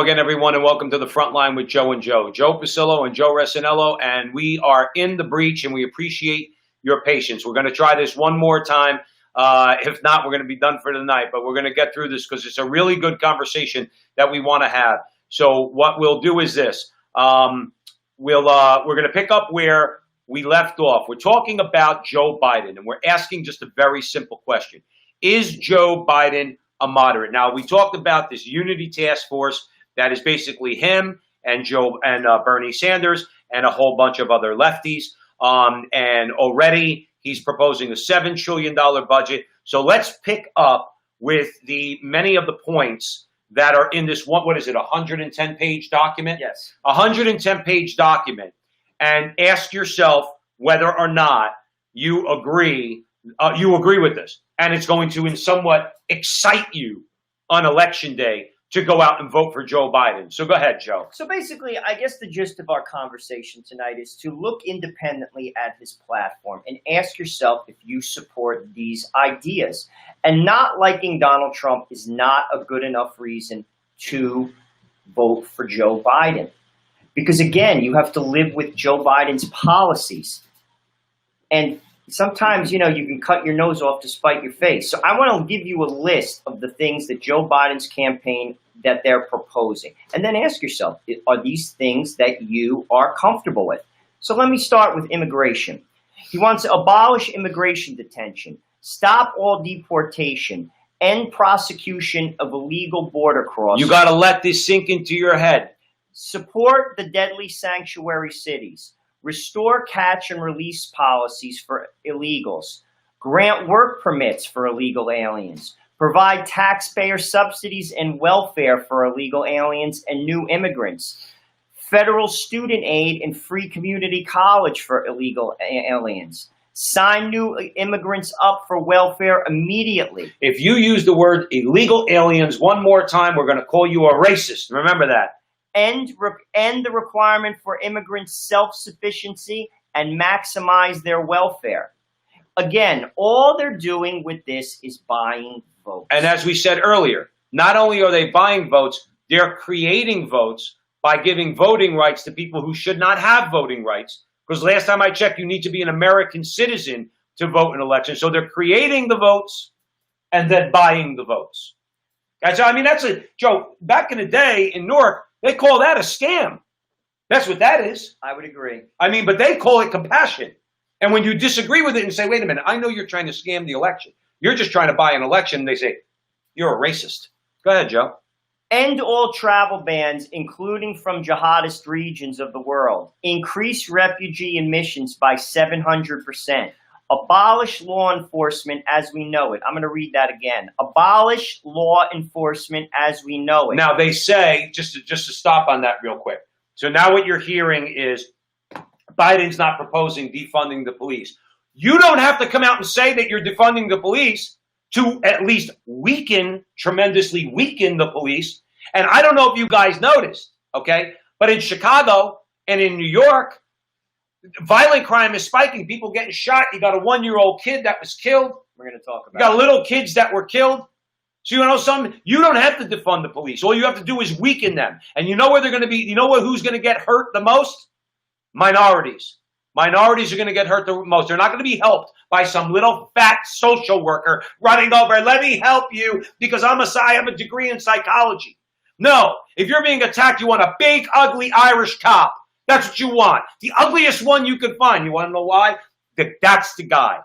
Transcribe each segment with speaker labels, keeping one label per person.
Speaker 1: Again, everyone, and welcome to the front line with Joe and Joe. Joe Pasillo and Joe Resinello, and we are in the breach, and we appreciate your patience. We're going to try this one more time. If not, we're going to be done for the night, but we're going to get through this because it's a really good conversation that we want to have. So what we'll do is this. We're going to pick up where we left off. We're talking about Joe Biden, and we're asking just a very simple question. Is Joe Biden a moderate? Now, we talked about this unity task force that is basically him and Bernie Sanders and a whole bunch of other lefties. And already he's proposing a $7 trillion budget. So let's pick up with many of the points that are in this what is it, 110-page document?
Speaker 2: Yes.
Speaker 1: 110-page document. And ask yourself whether or not you agree with this. And it's going to somewhat excite you on Election Day to go out and vote for Joe Biden. So go ahead, Joe.
Speaker 2: So basically, I guess the gist of our conversation tonight is to look independently at his platform and ask yourself if you support these ideas. And not liking Donald Trump is not a good enough reason to vote for Joe Biden. Because again, you have to live with Joe Biden's policies. And sometimes, you can cut your nose off to spite your face. So I want to give you a list of the things that Joe Biden's campaign that they're proposing. And then ask yourself, are these things that you are comfortable with? So let me start with immigration. He wants to abolish immigration detention, stop all deportation, end prosecution of illegal border crossings.
Speaker 1: You got to let this sink into your head.
Speaker 2: Support the deadly sanctuary cities. Restore catch and release policies for illegals. Grant work permits for illegal aliens. Provide taxpayer subsidies and welfare for illegal aliens and new immigrants. Federal student aid and free community college for illegal aliens. Sign new immigrants up for welfare immediately.
Speaker 1: If you use the word illegal aliens one more time, we're going to call you a racist. Remember that.
Speaker 2: End the requirement for immigrants' self-sufficiency and maximize their welfare. Again, all they're doing with this is buying votes.
Speaker 1: And as we said earlier, not only are they buying votes, they're creating votes by giving voting rights to people who should not have voting rights. Because last time I checked, you need to be an American citizen to vote in elections. So they're creating the votes and then buying the votes. Joe, back in the day in Newark, they call that a scam. That's what that is.
Speaker 2: I would agree.
Speaker 1: But they call it compassion. And when you disagree with it and say, wait a minute, I know you're trying to scam the election. You're just trying to buy an election. And they say, you're a racist. Go ahead, Joe.
Speaker 2: End all travel bans, including from jihadist regions of the world. Increase refugee admissions by 700%. Abolish law enforcement as we know it. I'm going to read that again. Abolish law enforcement as we know it.
Speaker 1: Now, they say, just to stop on that real quick. So now what you're hearing is Biden's not proposing defunding the police. You don't have to come out and say that you're defunding the police to at least tremendously weaken the police. And I don't know if you guys noticed, okay? But in Chicago and in New York, violent crime is spiking. People getting shot. You got a 1-year-old kid that was killed.
Speaker 2: We're going to talk about
Speaker 1: You got little kids that were killed. So you don't have to defund the police. All you have to do is weaken them. And you know where they're going to be? You know who's going to get hurt the most? Minorities. Minorities are going to get hurt the most. They're not going to be helped by some little fat social worker running over. Let me help you because I have a degree in psychology. No. If you're being attacked, you want a big, ugly Irish cop. That's what you want. The ugliest one you can find. You want to know why? That's the guy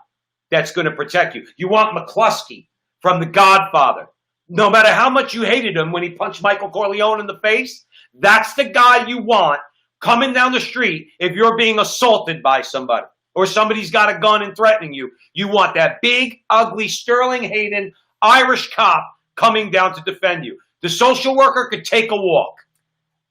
Speaker 1: that's going to protect you. You want McCluskey from The Godfather. No matter how much you hated him when he punched Michael Corleone in the face, that's the guy you want coming down the street if you're being assaulted by somebody or somebody's got a gun and threatening you. You want that big, ugly, Sterling Hayden Irish cop coming down to defend you. The social worker could take a walk.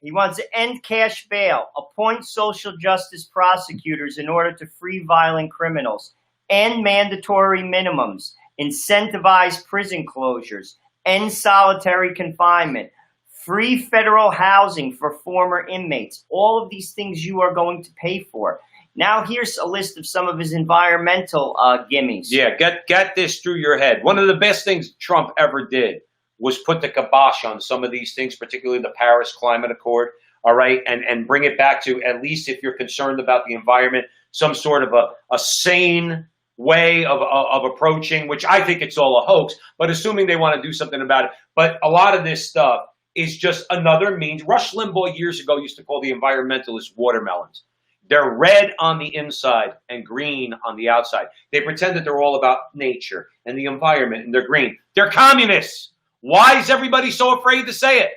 Speaker 2: He wants to end cash bail, appoint social justice prosecutors in order to free violent criminals, end mandatory minimums, incentivize prison closures, end solitary confinement, free federal housing for former inmates. All of these things you are going to pay for. Now here's a list of some of his environmental gimmies.
Speaker 1: Yeah, get this through your head. One of the best things Trump ever did was put the kibosh on some of these things, particularly the Paris Climate Accord, all right, and bring it back to, at least if you're concerned about the environment, some sort of a sane way of approaching, which I think it's all a hoax, but assuming they want to do something about it. But a lot of this stuff is just another means. Rush Limbaugh years ago used to call the environmentalists watermelons. They're red on the inside and green on the outside. They pretend that they're all about nature and the environment, and they're green. They're communists. Why is everybody so afraid to say it?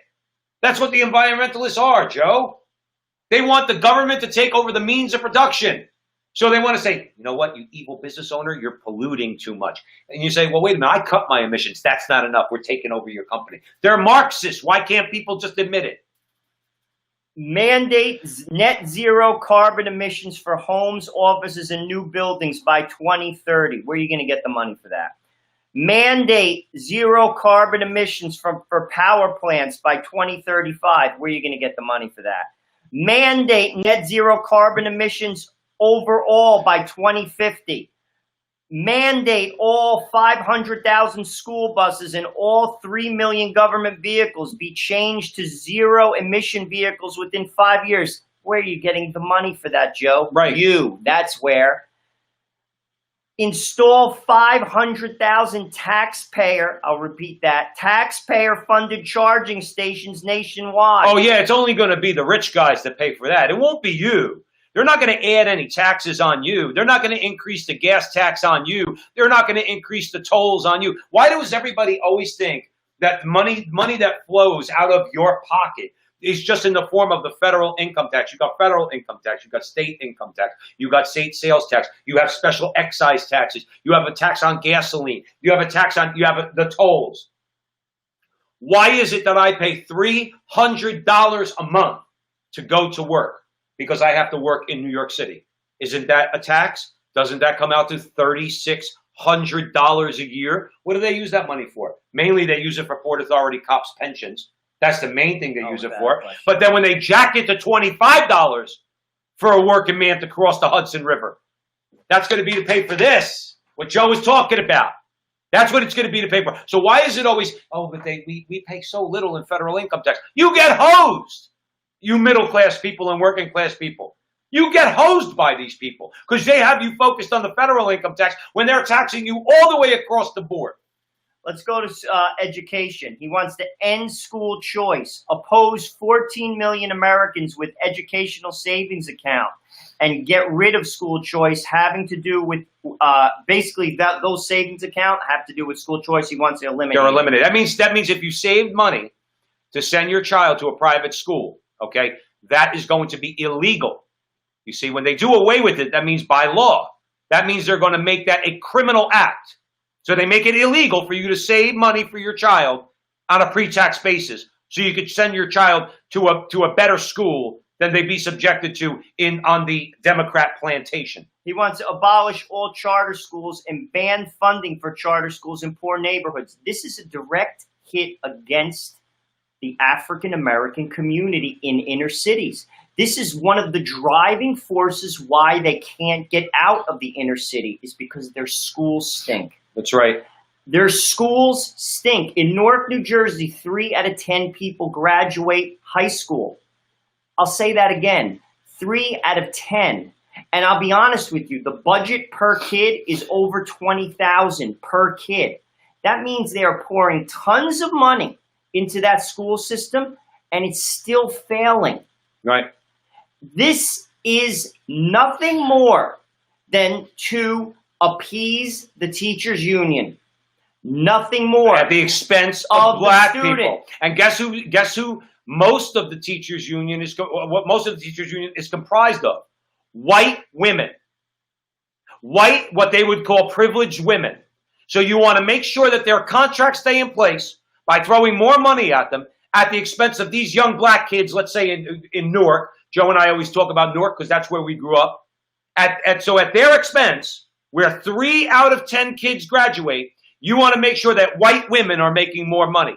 Speaker 1: That's what the environmentalists are, Joe. They want the government to take over the means of production. So they want to say, you know what, you evil business owner, you're polluting too much. And you say, well, wait a minute, I cut my emissions. That's not enough. We're taking over your company. They're Marxists. Why can't people just admit it?
Speaker 2: Mandate net zero carbon emissions for homes, offices, and new buildings by 2030. Where are you going to get the money for that? Mandate zero carbon emissions for power plants by 2035. Where are you going to get the money for that? Mandate net zero carbon emissions overall by 2050. Mandate all 500,000 school buses and all 3 million government vehicles be changed to zero emission vehicles within 5 years. Where are you getting the money for that, Joe?
Speaker 1: Right.
Speaker 2: You. That's where. Install 500,000 I'll repeat that, taxpayer-funded charging stations nationwide.
Speaker 1: Oh, yeah, it's only going to be the rich guys that pay for that. It won't be you. They're not going to add any taxes on you. They're not going to increase the gas tax on you. They're not going to increase the tolls on you. Why does everybody always think that money that flows out of your pocket is just in the form of the federal income tax? You got federal income tax. You got state income tax. You got state sales tax. You have special excise taxes. You have a tax on gasoline. You have the tolls. Why is it that I pay $300 a month to go to work? Because I have to work in New York City. Isn't that a tax? Doesn't that come out to $3,600 a year? What do they use that money for? Mainly they use it for Port Authority cops' pensions. That's the main thing they use it for.
Speaker 2: Question.
Speaker 1: But then when they jack it to $25 for a working man to cross the Hudson River, that's going to be to pay for this, what Joe was talking about. That's what it's going to be to pay for. So why is it always, but we pay so little in federal income tax? You get hosed. You middle-class people and working-class people. You get hosed by these people because they have you focused on the federal income tax when they're taxing you all the way across the board.
Speaker 2: Let's go to education. He wants to end school choice, oppose 14 million Americans with educational savings account, and get rid of school choice having to do with basically those savings account have to do with school choice. He wants to eliminate.
Speaker 1: They're eliminated. That means if you saved money to send your child to a private school, okay, that is going to be illegal. You see, when they do away with it, that means by law. That means they're going to make that a criminal act. So they make it illegal for you to save money for your child on a pre-tax basis, so you could send your child to a better school than they'd be subjected to on the Democrat plantation.
Speaker 2: He wants to abolish all charter schools and ban funding for charter schools in poor neighborhoods. This is a direct hit against the African American community in inner cities. This is one of the driving forces why they can't get out of the inner city, is because their schools stink.
Speaker 1: That's right.
Speaker 2: Their schools stink. In Newark, New Jersey, 3 out of 10 people graduate high school. I'll say that again, 3 out of 10. And I'll be honest with you, the budget per kid is over $20,000 per kid. That means they are pouring tons of money into that school system, and it's still failing.
Speaker 1: Right.
Speaker 2: This is nothing more than to appease the teachers' union. Nothing more.
Speaker 1: At the expense of black people. And guess who most of the teachers' union is comprised of? White women. What they would call privileged women. So you want to make sure that their contracts stay in place by throwing more money at them at the expense of these young black kids, let's say in Newark. Joe and I always talk about Newark because that's where we grew up. So at their expense, where 3 out of 10 kids graduate, you want to make sure that white women are making more money.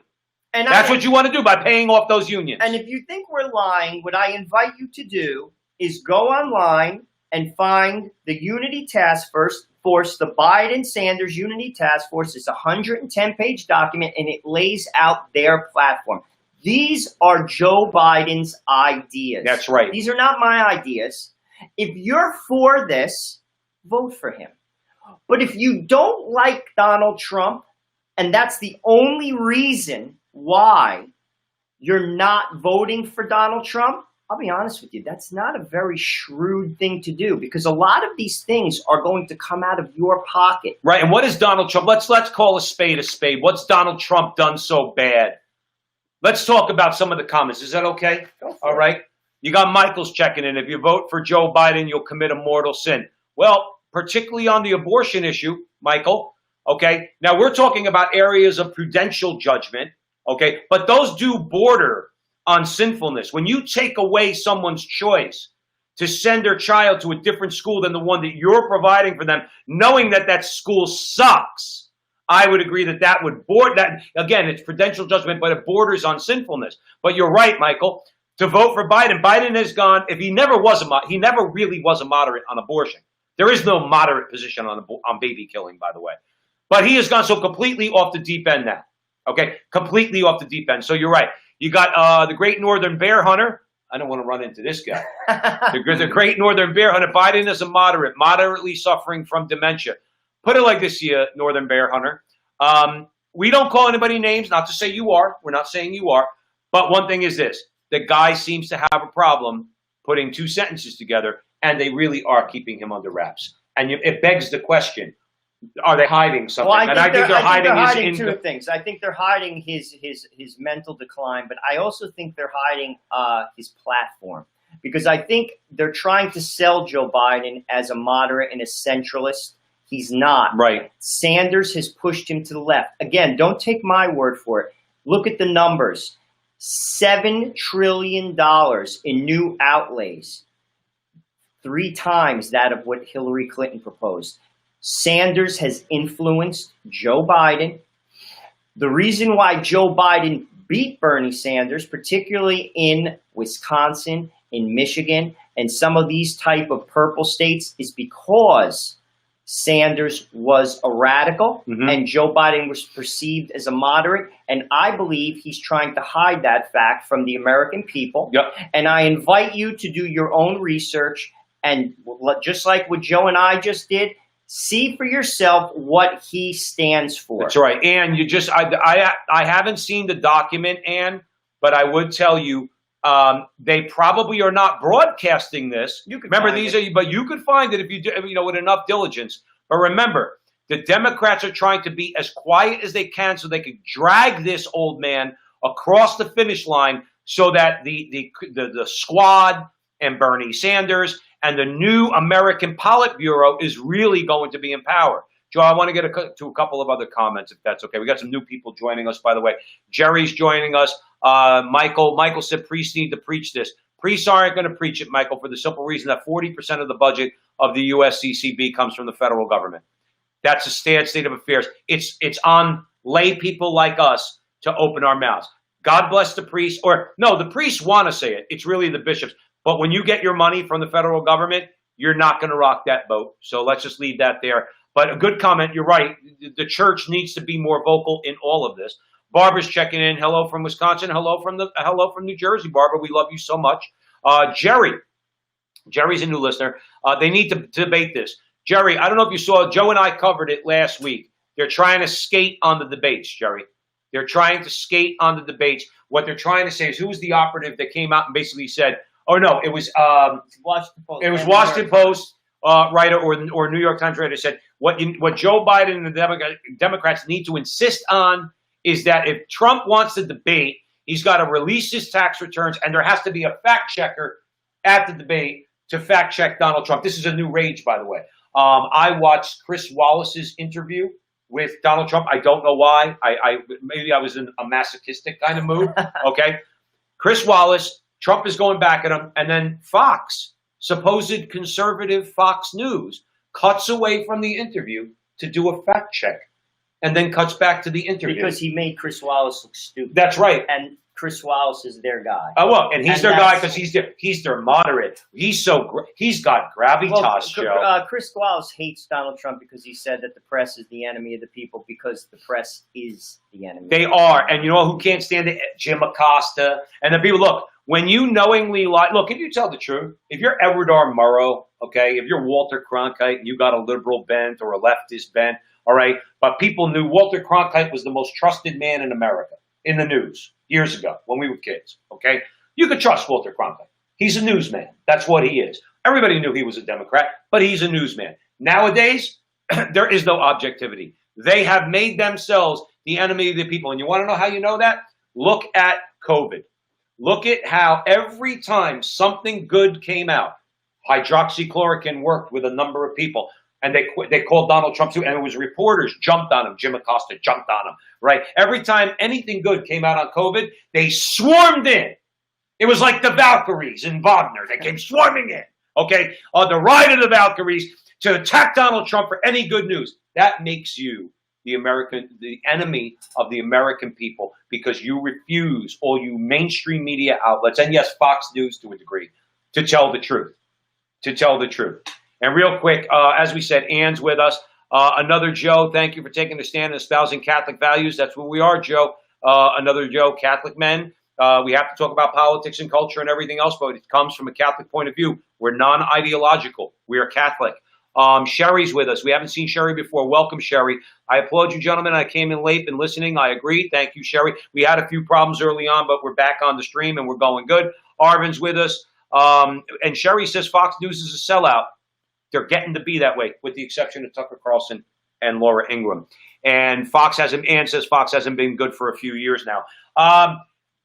Speaker 1: And that's what you want to do by paying off those unions.
Speaker 2: And if you think we're lying, what I invite you to do is go online and find the Unity Task Force, Force, the Biden-Sanders Unity Task Force, is a 110-page document, and it lays out their platform. These are Joe Biden's ideas.
Speaker 1: That's right.
Speaker 2: These are not my ideas. If you're for this, vote for him. But if you don't like Donald Trump, and that's the only reason why you're not voting for Donald Trump, I'll be honest with you, that's not a very shrewd thing to do, because a lot of these things are going to come out of your pocket.
Speaker 1: Right. And what is Donald Trump? Let's call a spade a spade. What's Donald Trump done so bad? Let's talk about some of the comments. Is that okay? All right. You got Michael's checking in. If you vote for Joe Biden, you'll commit a mortal sin. Well, particularly on the abortion issue, Michael. Okay. Now we're talking about areas of prudential judgment. Okay. But those do border on sinfulness. When you take away someone's choice to send their child to a different school than the one that you're providing for them, knowing that that school sucks, I would agree that that would that. Again, it's prudential judgment, but it borders on sinfulness. But you're right, Michael, to vote for Biden. Biden has gone, if he never was he never really was a moderate on abortion. There is no moderate position on baby killing, by the way. But he has gone so completely off the deep end now. Okay, completely off the deep end. So you're right. You got the great northern bear hunter. I don't want to run into this guy. the great northern bear hunter. Biden is a moderately suffering from dementia. Put it like this, you northern bear hunter. We don't call anybody names, not to say you are. We're not saying you are. But one thing is this. The guy seems to have a problem putting two sentences together, and they really are keeping him under wraps. And it begs the question, are they hiding something?
Speaker 2: Well,
Speaker 1: I think they're hiding
Speaker 2: two things. I think they're hiding his mental decline, but I also think they're hiding his platform, because I think they're trying to sell Joe Biden as a moderate and a centralist. He's not.
Speaker 1: Right.
Speaker 2: Sanders has pushed him to the left. Again, don't take my word for it. Look at the numbers. $7 trillion in new outlays. 3 times that of what Hillary Clinton proposed. Sanders has influenced Joe Biden. The reason why Joe Biden beat Bernie Sanders, particularly in Wisconsin, in Michigan, and some of these type of purple states, is because Sanders was a radical and Joe Biden was perceived as a moderate. And I believe he's trying to hide that fact from the American people.
Speaker 1: Yep.
Speaker 2: And I invite you to do your own research, and just like what Joe and I just did, see for yourself what he stands for.
Speaker 1: That's right. And you just, I haven't seen the document, Ann, but I would tell you, they probably are not broadcasting this.
Speaker 2: You could
Speaker 1: remember,
Speaker 2: find
Speaker 1: but you could find it if you do, with enough diligence. But remember, the Democrats are trying to be as quiet as they can so they could drag this old man across the finish line, so that the squad and Bernie Sanders and the new American Politburo is really going to be in power. Joe, I want to get to a couple of other comments, if that's okay. We got some new people joining us, by the way. Jerry's joining us. Michael said priests need to preach this. Priests aren't going to preach it, Michael, for the simple reason that 40% of the budget of the USCCB comes from the federal government. That's a sad state of affairs. It's on lay people like us to open our mouths. God bless the priests. Or no, the priests want to say it. It's really the bishops. But when you get your money from the federal government, you're not going to rock that boat. So let's just leave that there. But a good comment. You're right. The church needs to be more vocal in all of this. Barbara's checking in. Hello from Wisconsin. Hello from New Jersey. Barbara, we love you so much. Jerry's a new listener. They need to debate this. Jerry, I don't know if you saw, Joe and I covered it last week. They're trying to skate on the debates, Jerry. They're trying to skate on the debates. What they're trying to say is, who was the operative that came out and basically said, oh, no, it was
Speaker 2: Washington Post.
Speaker 1: It was Washington Post writer or New York Times writer said, what Joe Biden and the Democrats need to insist on is that if Trump wants to debate, he's got to release his tax returns, and there has to be a fact checker at the debate to fact check Donald Trump. This is a new rage, by the way. I watched Chris Wallace's interview with Donald Trump. I don't know why. Maybe I was in a masochistic kind of mood. Okay. Chris Wallace, Trump is going back at him, and then Fox, supposed conservative Fox News, cuts away from the interview to do a fact check, and then cuts back to the interview.
Speaker 2: Because he made Chris Wallace look stupid.
Speaker 1: That's right.
Speaker 2: And Chris Wallace is their guy.
Speaker 1: Oh, well, and he's their guy because he's their moderate. He's got gravitas, Joe.
Speaker 2: Chris Wallace hates Donald Trump because he said that the press is the enemy of the people because the press is the enemy.
Speaker 1: They are, and you know who can't stand it? Jim Acosta and the people. Look, when you knowingly lie, look, if you tell the truth, if you're Edward R. Murrow, okay, if you're Walter Cronkite and you got a liberal bent or a leftist bent, all right, but people knew Walter Cronkite was the most trusted man in America in the news years ago when we were kids, okay? You could trust Walter Cronkite. He's a newsman. That's what he is. Everybody knew he was a Democrat, but he's a newsman. Nowadays, there is no objectivity. They have made themselves the enemy of the people. And you want to know how you know that? Look at COVID. Look at how every time something good came out, hydroxychloroquine worked with a number of people. And they called Donald Trump too, and it was reporters jumped on him. Jim Acosta jumped on him, right? Every time anything good came out on COVID, they swarmed in. It was like the Valkyries in Wagner. They came swarming in, okay? On the ride of the Valkyries to attack Donald Trump for any good news. That makes you the enemy of the American people because you refuse, all you mainstream media outlets, and yes, Fox News to a degree, to tell the truth. And real quick, as we said, Ann's with us. Another Joe, thank you for taking the stand and espousing Catholic values. That's what we are, Joe. Another Joe, Catholic men. We have to talk about politics and culture and everything else, but it comes from a Catholic point of view. We're non-ideological. We are Catholic. Sherry's with us. We haven't seen Sherry before. Welcome, Sherry. I applaud you, gentlemen. I came in late and listening. I agree. Thank you, Sherry. We had a few problems early on, but we're back on the stream and we're going good. Arvin's with us. And Sherry says Fox News is a sellout. They're getting to be that way, with the exception of Tucker Carlson and Laura Ingraham. And Ann says Fox hasn't been good for a few years now.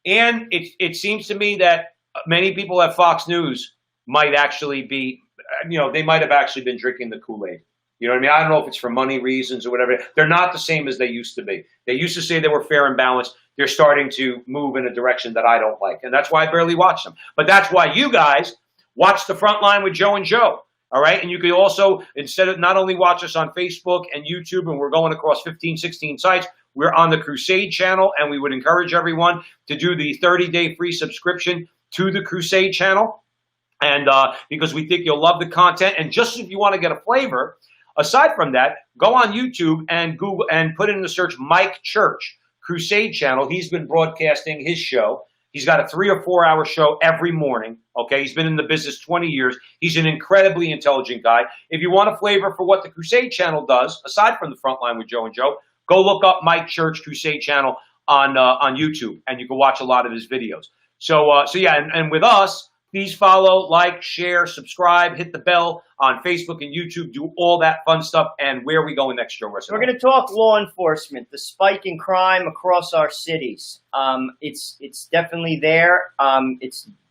Speaker 1: And it seems to me that many people at Fox News might actually be, they might have actually been drinking the Kool-Aid. You know what I mean? I don't know if it's for money reasons or whatever. They're not the same as they used to be. They used to say they were fair and balanced. They're starting to move in a direction that I don't like. And that's why I barely watch them. But that's why you guys watch The Front Line with Joe and Joe. All right. And you can also, instead of not only watch us on Facebook and YouTube, and we're going across 15, 16 sites, we're on the Crusade channel. And we would encourage everyone to do the 30-day free subscription to the Crusade channel. And because we think you'll love the content. And just if you want to get a flavor, aside from that, go on YouTube and Google and put in the search Mike Church Crusade channel. He's been broadcasting his show. He's got a 3 or 4 hour show every morning. Okay, he's been in the business 20 years. He's an incredibly intelligent guy. If you want a flavor for what the Crusade channel does, aside from The Front Line with Joe and Joe, go look up Mike Church Crusade channel on YouTube, and you can watch a lot of his videos. So yeah, and with us, please follow, like, share, subscribe, hit the bell on Facebook and YouTube. Do all that fun stuff. And where are we going next, Joe?
Speaker 2: We're going to talk law enforcement, the spike in crime across our cities. It's definitely there.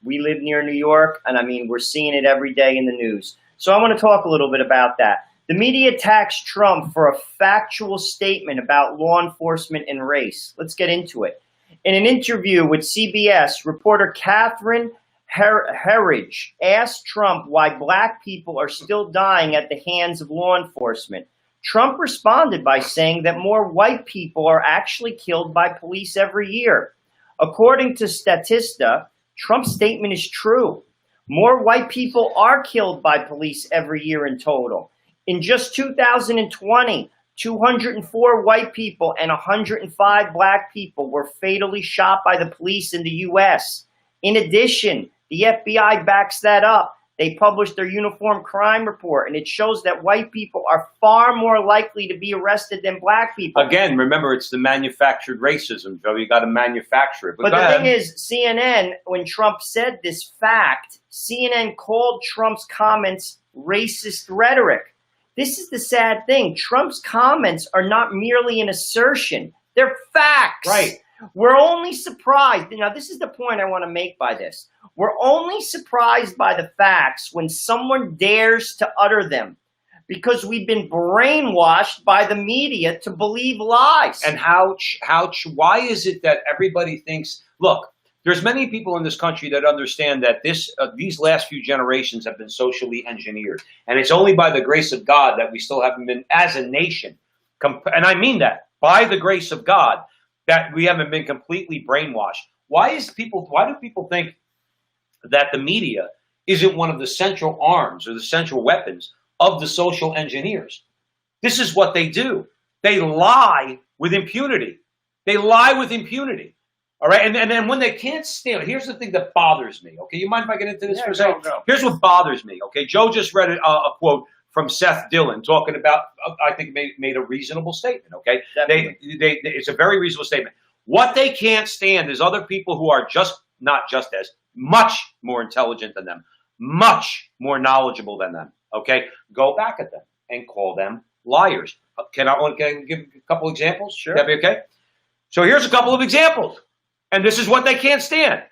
Speaker 2: We live near New York, and I mean, we're seeing it every day in the news. So I want to talk a little bit about that. The media attacks Trump for a factual statement about law enforcement and race. Let's get into it. In an interview with CBS, reporter Catherine Herridge asked Trump why black people are still dying at the hands of law enforcement. Trump responded by saying that more white people are actually killed by police every year. According to Statista, Trump's statement is true. More white people are killed by police every year in total. In just 2020, 204 white people and 105 black people were fatally shot by the police in the U.S. In addition, the FBI backs that up. They published their uniform crime report, and it shows that white people are far more likely to be arrested than black people.
Speaker 1: Again, remember, it's the manufactured racism, Joe. You got to manufacture it.
Speaker 2: But the thing is, CNN, when Trump said this fact, CNN called Trump's comments racist rhetoric. This is the sad thing. Trump's comments are not merely an assertion. They're facts.
Speaker 1: Right.
Speaker 2: We're only surprised. Now, this is the point I want to make by this. We're only surprised by the facts when someone dares to utter them, because we've been brainwashed by the media to believe lies.
Speaker 1: And why is it that everybody thinks, look, there's many people in this country that understand that these last few generations have been socially engineered. And it's only by the grace of God that we still haven't been, as a nation, and I mean that, by the grace of God, that we haven't been completely brainwashed. Why do people think that the media isn't one of the central arms or the central weapons of the social engineers? This is what they do. They lie with impunity. They lie with impunity. All right. And then when they can't stand it, here's the thing that bothers me. Okay. You mind if I get into this for a second?
Speaker 2: Go.
Speaker 1: Here's what bothers me. Okay. Joe just read a quote from Seth Dillon talking about, I think made a reasonable statement. Okay. It's a very reasonable statement. What they can't stand is other people who are not just as much more intelligent than them, much more knowledgeable than them. Okay. Go back at them and call them liars. Can I give a couple examples?
Speaker 2: Sure.
Speaker 1: That be okay? So here's a couple of examples. And this is what they can't stand.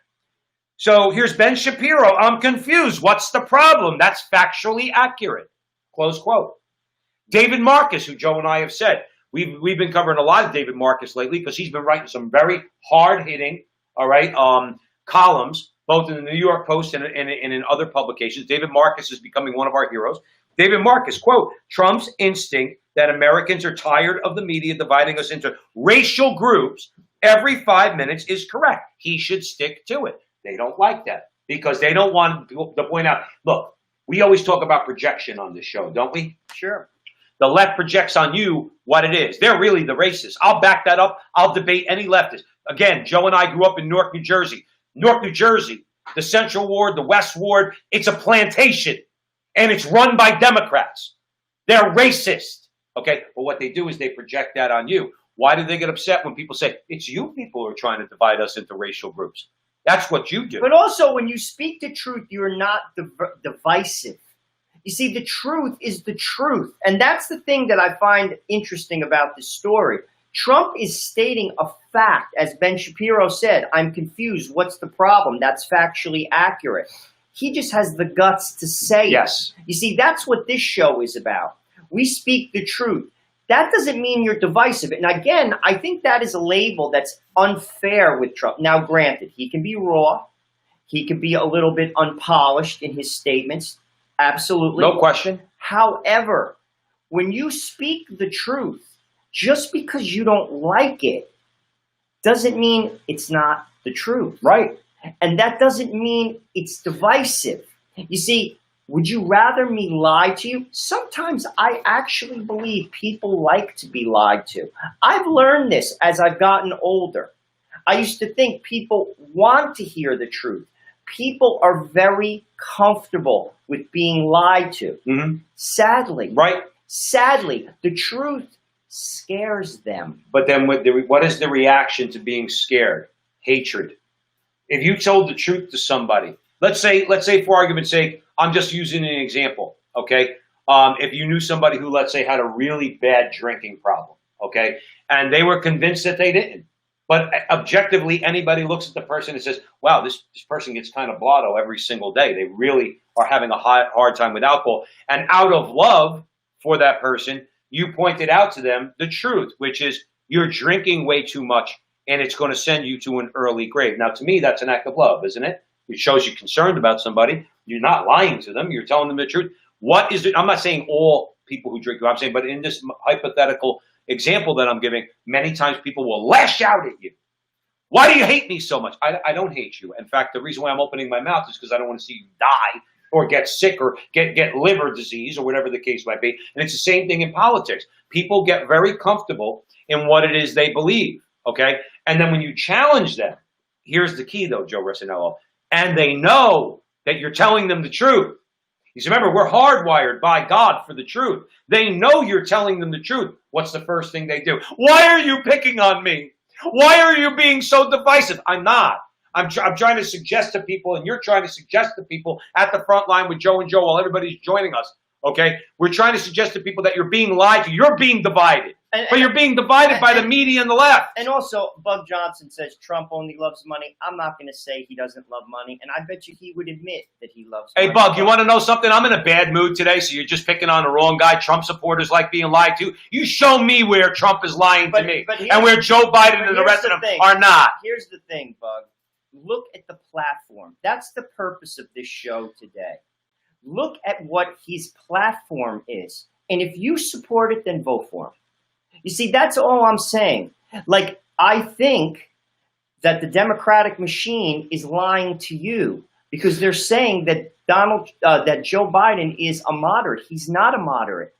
Speaker 1: So here's Ben Shapiro. I'm confused. What's the problem? That's factually accurate. Close quote. David Marcus, who Joe and I have said, we've been covering a lot of David Marcus lately because he's been writing some very hard-hitting, columns, both in the New York Post and in other publications. David Marcus is becoming one of our heroes. David Marcus, quote, Trump's instinct that Americans are tired of the media dividing us into racial groups every 5 minutes is correct. He should stick to it. They don't like that because they don't want to point out, look, we always talk about projection on this show, don't we?
Speaker 2: Sure.
Speaker 1: The left projects on you what it is. They're really the racists. I'll back that up. I'll debate any leftist. Again, Joe and I grew up in Newark, New Jersey. Newark, New Jersey, the Central Ward, the West Ward, it's a plantation, and it's run by Democrats. They're racist, okay? But what they do is they project that on you. Why do they get upset when people say, it's you people who are trying to divide us into racial groups? That's what you do.
Speaker 2: But also, when you speak the truth, you're not divisive. You see, the truth is the truth. And that's the thing that I find interesting about this story. Trump is stating a fact. As Ben Shapiro said, I'm confused. What's the problem? That's factually accurate. He just has the guts to say
Speaker 1: yes.
Speaker 2: it. You see, that's what this show is about. We speak the truth. That doesn't mean you're divisive. And again, I think that is a label that's unfair with Trump. Now, granted, he can be raw. He can be a little bit unpolished in his statements. Absolutely.
Speaker 1: No question.
Speaker 2: However, when you speak the truth, just because you don't like it, doesn't mean it's not the truth.
Speaker 1: Right.
Speaker 2: And that doesn't mean it's divisive. You see, would you rather me lie to you? Sometimes I actually believe people like to be lied to. I've learned this as I've gotten older. I used to think people want to hear the truth. People are very comfortable with being lied to.
Speaker 1: Mm-hmm.
Speaker 2: Sadly.
Speaker 1: Right.
Speaker 2: Sadly, the truth scares them.
Speaker 1: But then what is the reaction to being scared? Hatred. If you told the truth to somebody, let's say for argument's sake, I'm just using an example, okay? If you knew somebody who, let's say, had a really bad drinking problem, okay, and they were convinced that they didn't, but objectively, anybody looks at the person and says, wow, this person gets kind of blotto every single day. They really are having a hard time with alcohol. And out of love for that person, you pointed out to them the truth, which is you're drinking way too much, and it's going to send you to an early grave. Now, to me, that's an act of love, isn't it? It shows you're concerned about somebody. You're not lying to them. You're telling them the truth. What is it? I'm not saying all people who drink, I'm saying, but in this hypothetical example that I'm giving, many times people will lash out at you. Why do you hate me so much? I don't hate you. In fact, the reason why I'm opening my mouth is because I don't want to see you die or get sick or get liver disease or whatever the case might be. And it's the same thing in politics. People get very comfortable in what it is they believe, okay? And then when you challenge them, here's the key though, Joe Rossinello, and they know that you're telling them the truth. You see, remember, we're hardwired by God for the truth. They know you're telling them the truth. What's the first thing they do? Why are you picking on me? Why are you being so divisive? I'm not. I'm trying to suggest to people, and you're trying to suggest to people at the front line with Joe and Joe while everybody's joining us, okay? We're trying to suggest to people that you're being lied to. You're being divided. But you're being divided by the media and the left.
Speaker 2: And also, Bug Johnson says Trump only loves money. I'm not going to say he doesn't love money, and I bet you he would admit that he loves money.
Speaker 1: Hey, Bug, you want to know something? I'm in a bad mood today, so you're just picking on the wrong guy. Trump supporters like being lied to. You show me where Trump is lying to me, and where Joe Biden and the rest of them are not.
Speaker 2: Here's the thing, Bug. Look at the platform. That's the purpose of this show today. Look at what his platform is, and if you support it, then vote for him. You see, that's all I'm saying. Like, I think that the Democratic machine is lying to you, because they're saying that that Joe Biden is a moderate. He's not a moderate.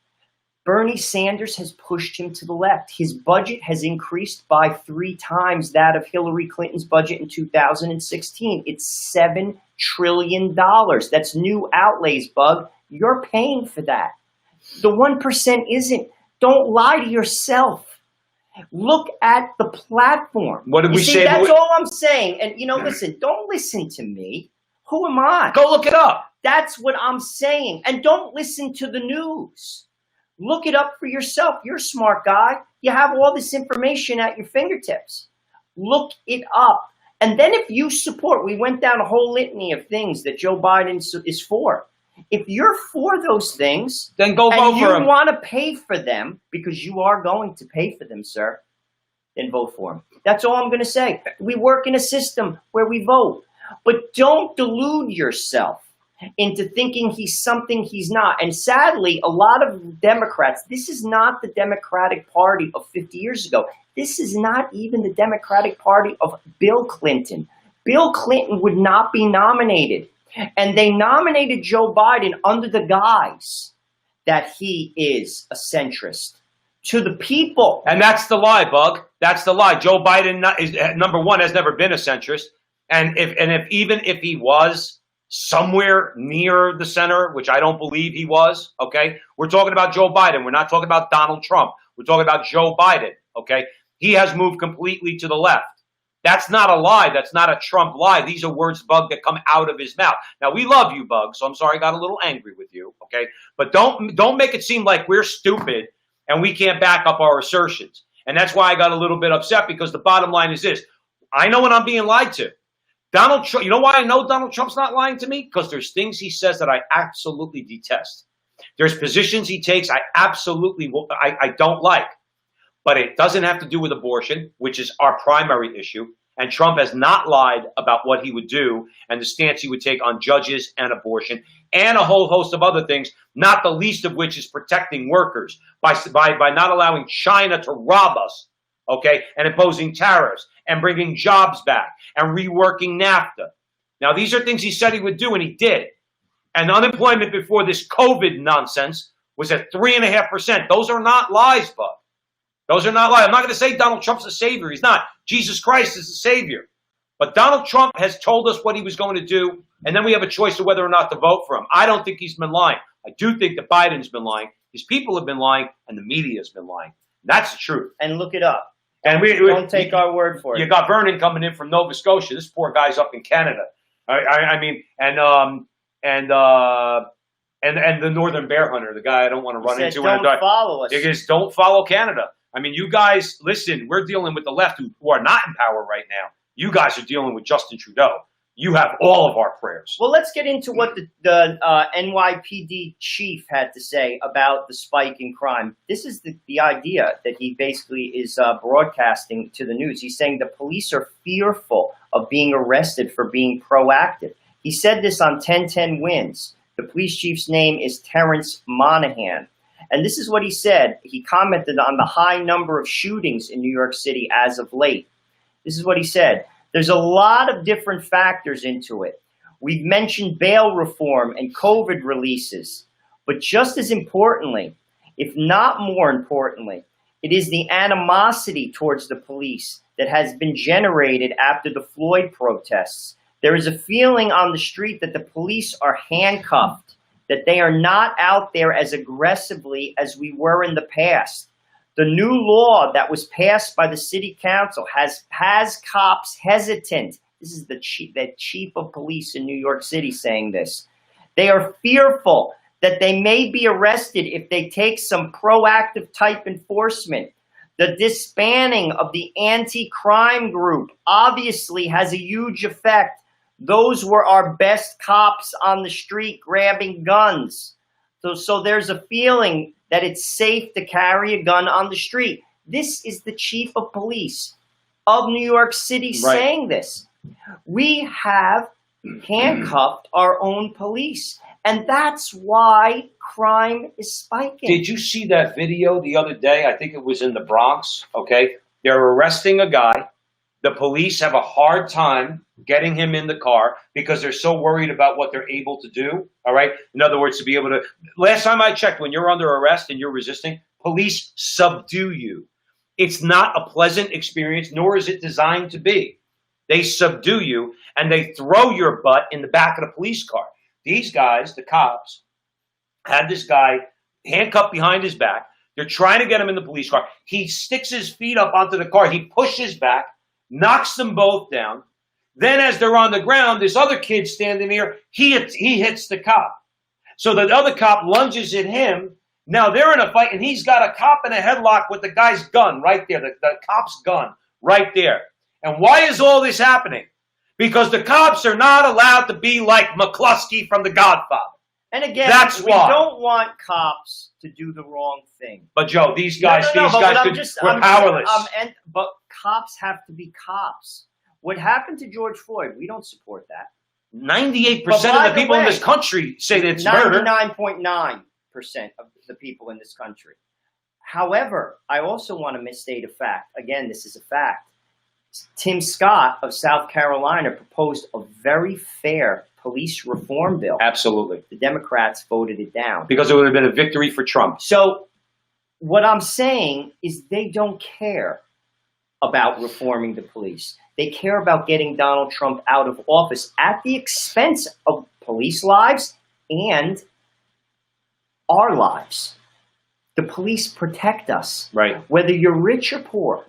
Speaker 2: Bernie Sanders has pushed him to the left. His budget has increased by 3 times that of Hillary Clinton's budget in 2016. It's $7 trillion. That's new outlays, Bug. You're paying for that. The 1% isn't. Don't lie to yourself. Look at the platform.
Speaker 1: What did we say?
Speaker 2: That's all I'm saying. And, listen, don't listen to me. Who am I?
Speaker 1: Go look it up.
Speaker 2: That's what I'm saying. And don't listen to the news. Look it up for yourself. You're a smart guy. You have all this information at your fingertips. Look it up. And then if you support, we went down a whole litany of things that Joe Biden is for. If you're for those things,
Speaker 1: then go vote for him.
Speaker 2: And you want to pay for them, because you are going to pay for them, sir, then vote for him. That's all I'm going to say. We work in a system where we vote. But don't delude yourself into thinking he's something he's not. And sadly, a lot of Democrats, this is not the Democratic Party of 50 years ago. This is not even the Democratic Party of Bill Clinton. Bill Clinton would not be nominated. And they nominated Joe Biden under the guise that he is a centrist to the people.
Speaker 1: And that's the lie, Bug. That's the lie. Joe Biden, number one, has never been a centrist. And even if he was somewhere near the center, which I don't believe he was, okay? We're talking about Joe Biden. We're not talking about Donald Trump. We're talking about Joe Biden, okay? He has moved completely to the left. That's not a lie. That's not a Trump lie. These are words, Bug, that come out of his mouth. Now, we love you, Bug, so I'm sorry I got a little angry with you, okay? But don't make it seem like we're stupid and we can't back up our assertions. And that's why I got a little bit upset, because the bottom line is this. I know when I'm being lied to. Donald Trump, you know why I know Donald Trump's not lying to me? Because there's things he says that I absolutely detest. There's positions he takes I absolutely I don't like. But it doesn't have to do with abortion, which is our primary issue. And Trump has not lied about what he would do and the stance he would take on judges and abortion and a whole host of other things, not the least of which is protecting workers by not allowing China to rob us, okay, and imposing tariffs and bringing jobs back and reworking NAFTA. Now, these are things he said he would do, and he did. And unemployment before this COVID nonsense was at 3.5%. Those are not lies, Bud. Those are not lies. I'm not going to say Donald Trump's a savior. He's not. Jesus Christ is the savior. But Donald Trump has told us what he was going to do, and then we have a choice of whether or not to vote for him. I don't think he's been lying. I do think that Biden's been lying. His people have been lying, and the media has been lying. That's the truth.
Speaker 2: And look it up.
Speaker 1: And
Speaker 2: don't take our word for it.
Speaker 1: You got Vernon coming in from Nova Scotia. This poor guy's up in Canada. I mean, and the Northern Bear Hunter, the guy I don't want to run into.
Speaker 2: Don't follow us.
Speaker 1: Because don't follow Canada. I mean, you guys, listen, we're dealing with the left who are not in power right now. You guys are dealing with Justin Trudeau. You have all of our prayers.
Speaker 2: Well, let's get into what the NYPD chief had to say about the spike in crime. This is the idea that he basically is broadcasting to the news. He's saying the police are fearful of being arrested for being proactive. He said this on 1010 Wins. The police chief's name is Terrence Monahan. And this is what he said. He commented on the high number of shootings in New York City as of late. This is what he said. There's a lot of different factors into it. We've mentioned bail reform and COVID releases. But just as importantly, if not more importantly, it is the animosity towards the police that has been generated after the Floyd protests. There is a feeling on the street that the police are handcuffed, that they are not out there as aggressively as we were in the past. The new law that was passed by the city council has cops hesitant. This is the chief of police in New York City saying this. They are fearful that they may be arrested if they take some proactive type enforcement. The disbanding of the anti-crime group obviously has a huge effect. Those were our best cops on the street grabbing guns. So there's a feeling that it's safe to carry a gun on the street. This is the chief of police of New York City saying this. We have handcuffed our own police. And that's why crime is spiking.
Speaker 1: Did you see that video the other day? I think it was in the Bronx, okay? They're arresting a guy. The police have a hard time getting him in the car because they're so worried about what they're able to do. All right. In other words, to be able to. Last time I checked, when you're under arrest and you're resisting, police subdue you. It's not a pleasant experience, nor is it designed to be. They subdue you and they throw your butt in the back of the police car. These guys, the cops, had this guy handcuffed behind his back. They're trying to get him in the police car. He sticks his feet up onto the car. He pushes back, knocks them both down. Then as they're on the ground, this other kid standing there, he hits the cop. So the other cop lunges at him. Now they're in a fight, and he's got a cop in a headlock with the guy's gun right there, the cop's gun right there. And why is all this happening? Because the cops are not allowed to be like McCluskey from The Godfather.
Speaker 2: And again,
Speaker 1: that's
Speaker 2: we
Speaker 1: why.
Speaker 2: don't want cops to do the wrong thing.
Speaker 1: But Joe, these guys, we're
Speaker 2: I'm
Speaker 1: powerless.
Speaker 2: But cops have to be cops. What happened to George Floyd? We don't support that.
Speaker 1: 98% of the people in this country say that it's murder.
Speaker 2: 99.9% of the people in this country. However, I also want to misstate a fact. Again, this is a fact. Tim Scott of South Carolina proposed a very fair police reform bill.
Speaker 1: Absolutely.
Speaker 2: The Democrats voted it down.
Speaker 1: Because it would have been a victory for Trump.
Speaker 2: So what I'm saying is they don't care about reforming the police. They care about getting Donald Trump out of office at the expense of police lives and our lives. The police protect us.
Speaker 1: Right.
Speaker 2: Whether you're rich or poor.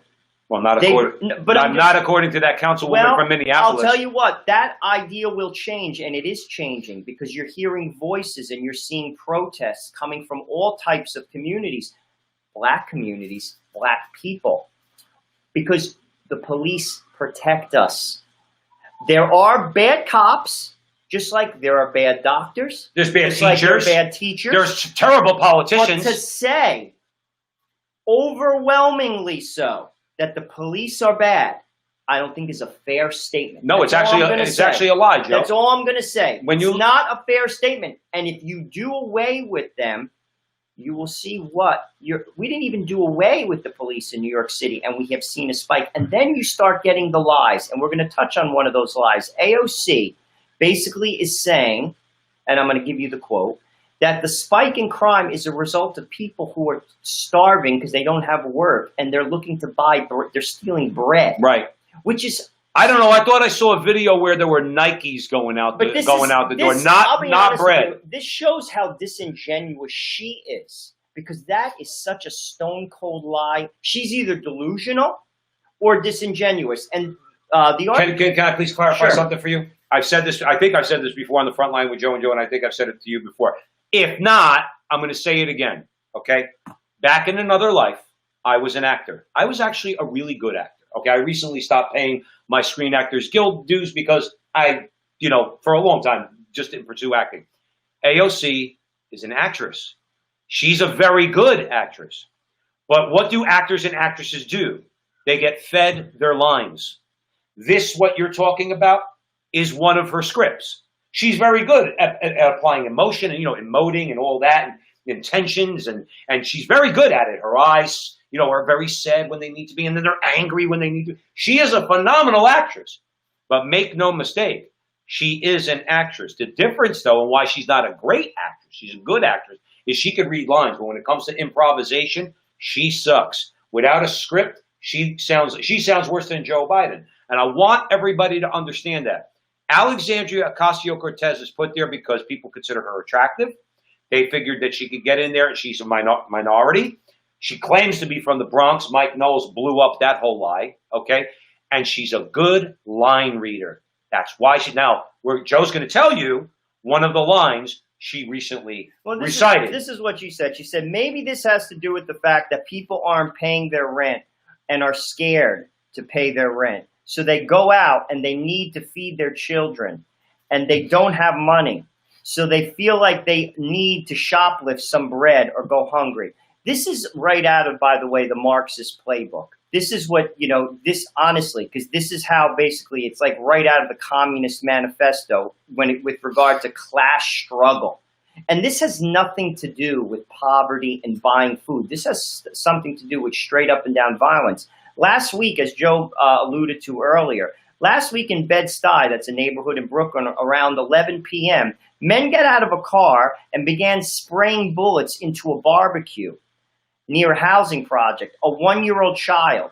Speaker 1: Well, not according to that councilwoman from Minneapolis.
Speaker 2: I'll tell you what, that idea will change, and it is changing because you're hearing voices and you're seeing protests coming from all types of communities, black people, because the police protect us. There are bad cops, just like there are bad doctors.
Speaker 1: There's bad teachers.
Speaker 2: Like there are bad teachers.
Speaker 1: There's terrible politicians.
Speaker 2: But to say, overwhelmingly so, that the police are bad, I don't think is a fair statement.
Speaker 1: No, it's actually a lie, Joe.
Speaker 2: That's all I'm going to say. It's not a fair statement. And if you do away with them, you will see what we didn't even do away with the police in New York City, and we have seen a spike. And then you start getting the lies, and we're going to touch on one of those lies. AOC basically is saying, and I'm going to give you the quote, that the spike in crime is a result of people who are starving because they don't have work and they're looking to buy, they're stealing bread.
Speaker 1: Right.
Speaker 2: Which is,
Speaker 1: I don't know. I thought I saw a video where there were Nikes going out the door, not bread.
Speaker 2: This shows how disingenuous she is, because that is such a stone cold lie. She's either delusional or disingenuous. And
Speaker 1: can I please clarify something for you? I've said this. I think I've said this before on the front line with Joe and Joe, and I think I've said it to you before. If not, I'm going to say it again. Okay. Back in another life, I was an actor. I was actually a really good actor. Okay. I recently stopped paying my Screen Actors Guild dues because I, for a long time, just didn't pursue acting. AOC is an actress. She's a very good actress. But what do actors and actresses do? They get fed their lines. This, what you're talking about, is one of her scripts. She's very good at applying emotion and, emoting and all that, and intentions, and she's very good at it. Her eyes, are very sad when they need to be, and then they're angry when they need to. She is a phenomenal actress, but make no mistake, she is an actress. The difference, though, and why she's not a great actress, she's a good actress, is she can read lines, but when it comes to improvisation, she sucks. Without a script, she sounds worse than Joe Biden, and I want everybody to understand that. Alexandria Ocasio-Cortez is put there because people consider her attractive. They figured that she could get in there, and she's a minority. She claims to be from the Bronx. Mike Knowles blew up that whole lie, okay? And she's a good line reader. That's why Joe's going to tell you one of the lines she recently recited.
Speaker 2: This is what she said. She said, maybe this has to do with the fact that people aren't paying their rent and are scared to pay their rent. So they go out and they need to feed their children and they don't have money. So they feel like they need to shoplift some bread or go hungry. This is right out of, by the way, the Marxist playbook. This is what, honestly, because this is how basically it's like right out of the Communist Manifesto with regard to class struggle. And this has nothing to do with poverty and buying food. This has something to do with straight up and down violence. Last week, as Joe alluded to earlier, last week in Bed-Stuy, that's a neighborhood in Brooklyn, around 11 p.m., men got out of a car and began spraying bullets into a barbecue near a housing project. A one-year-old child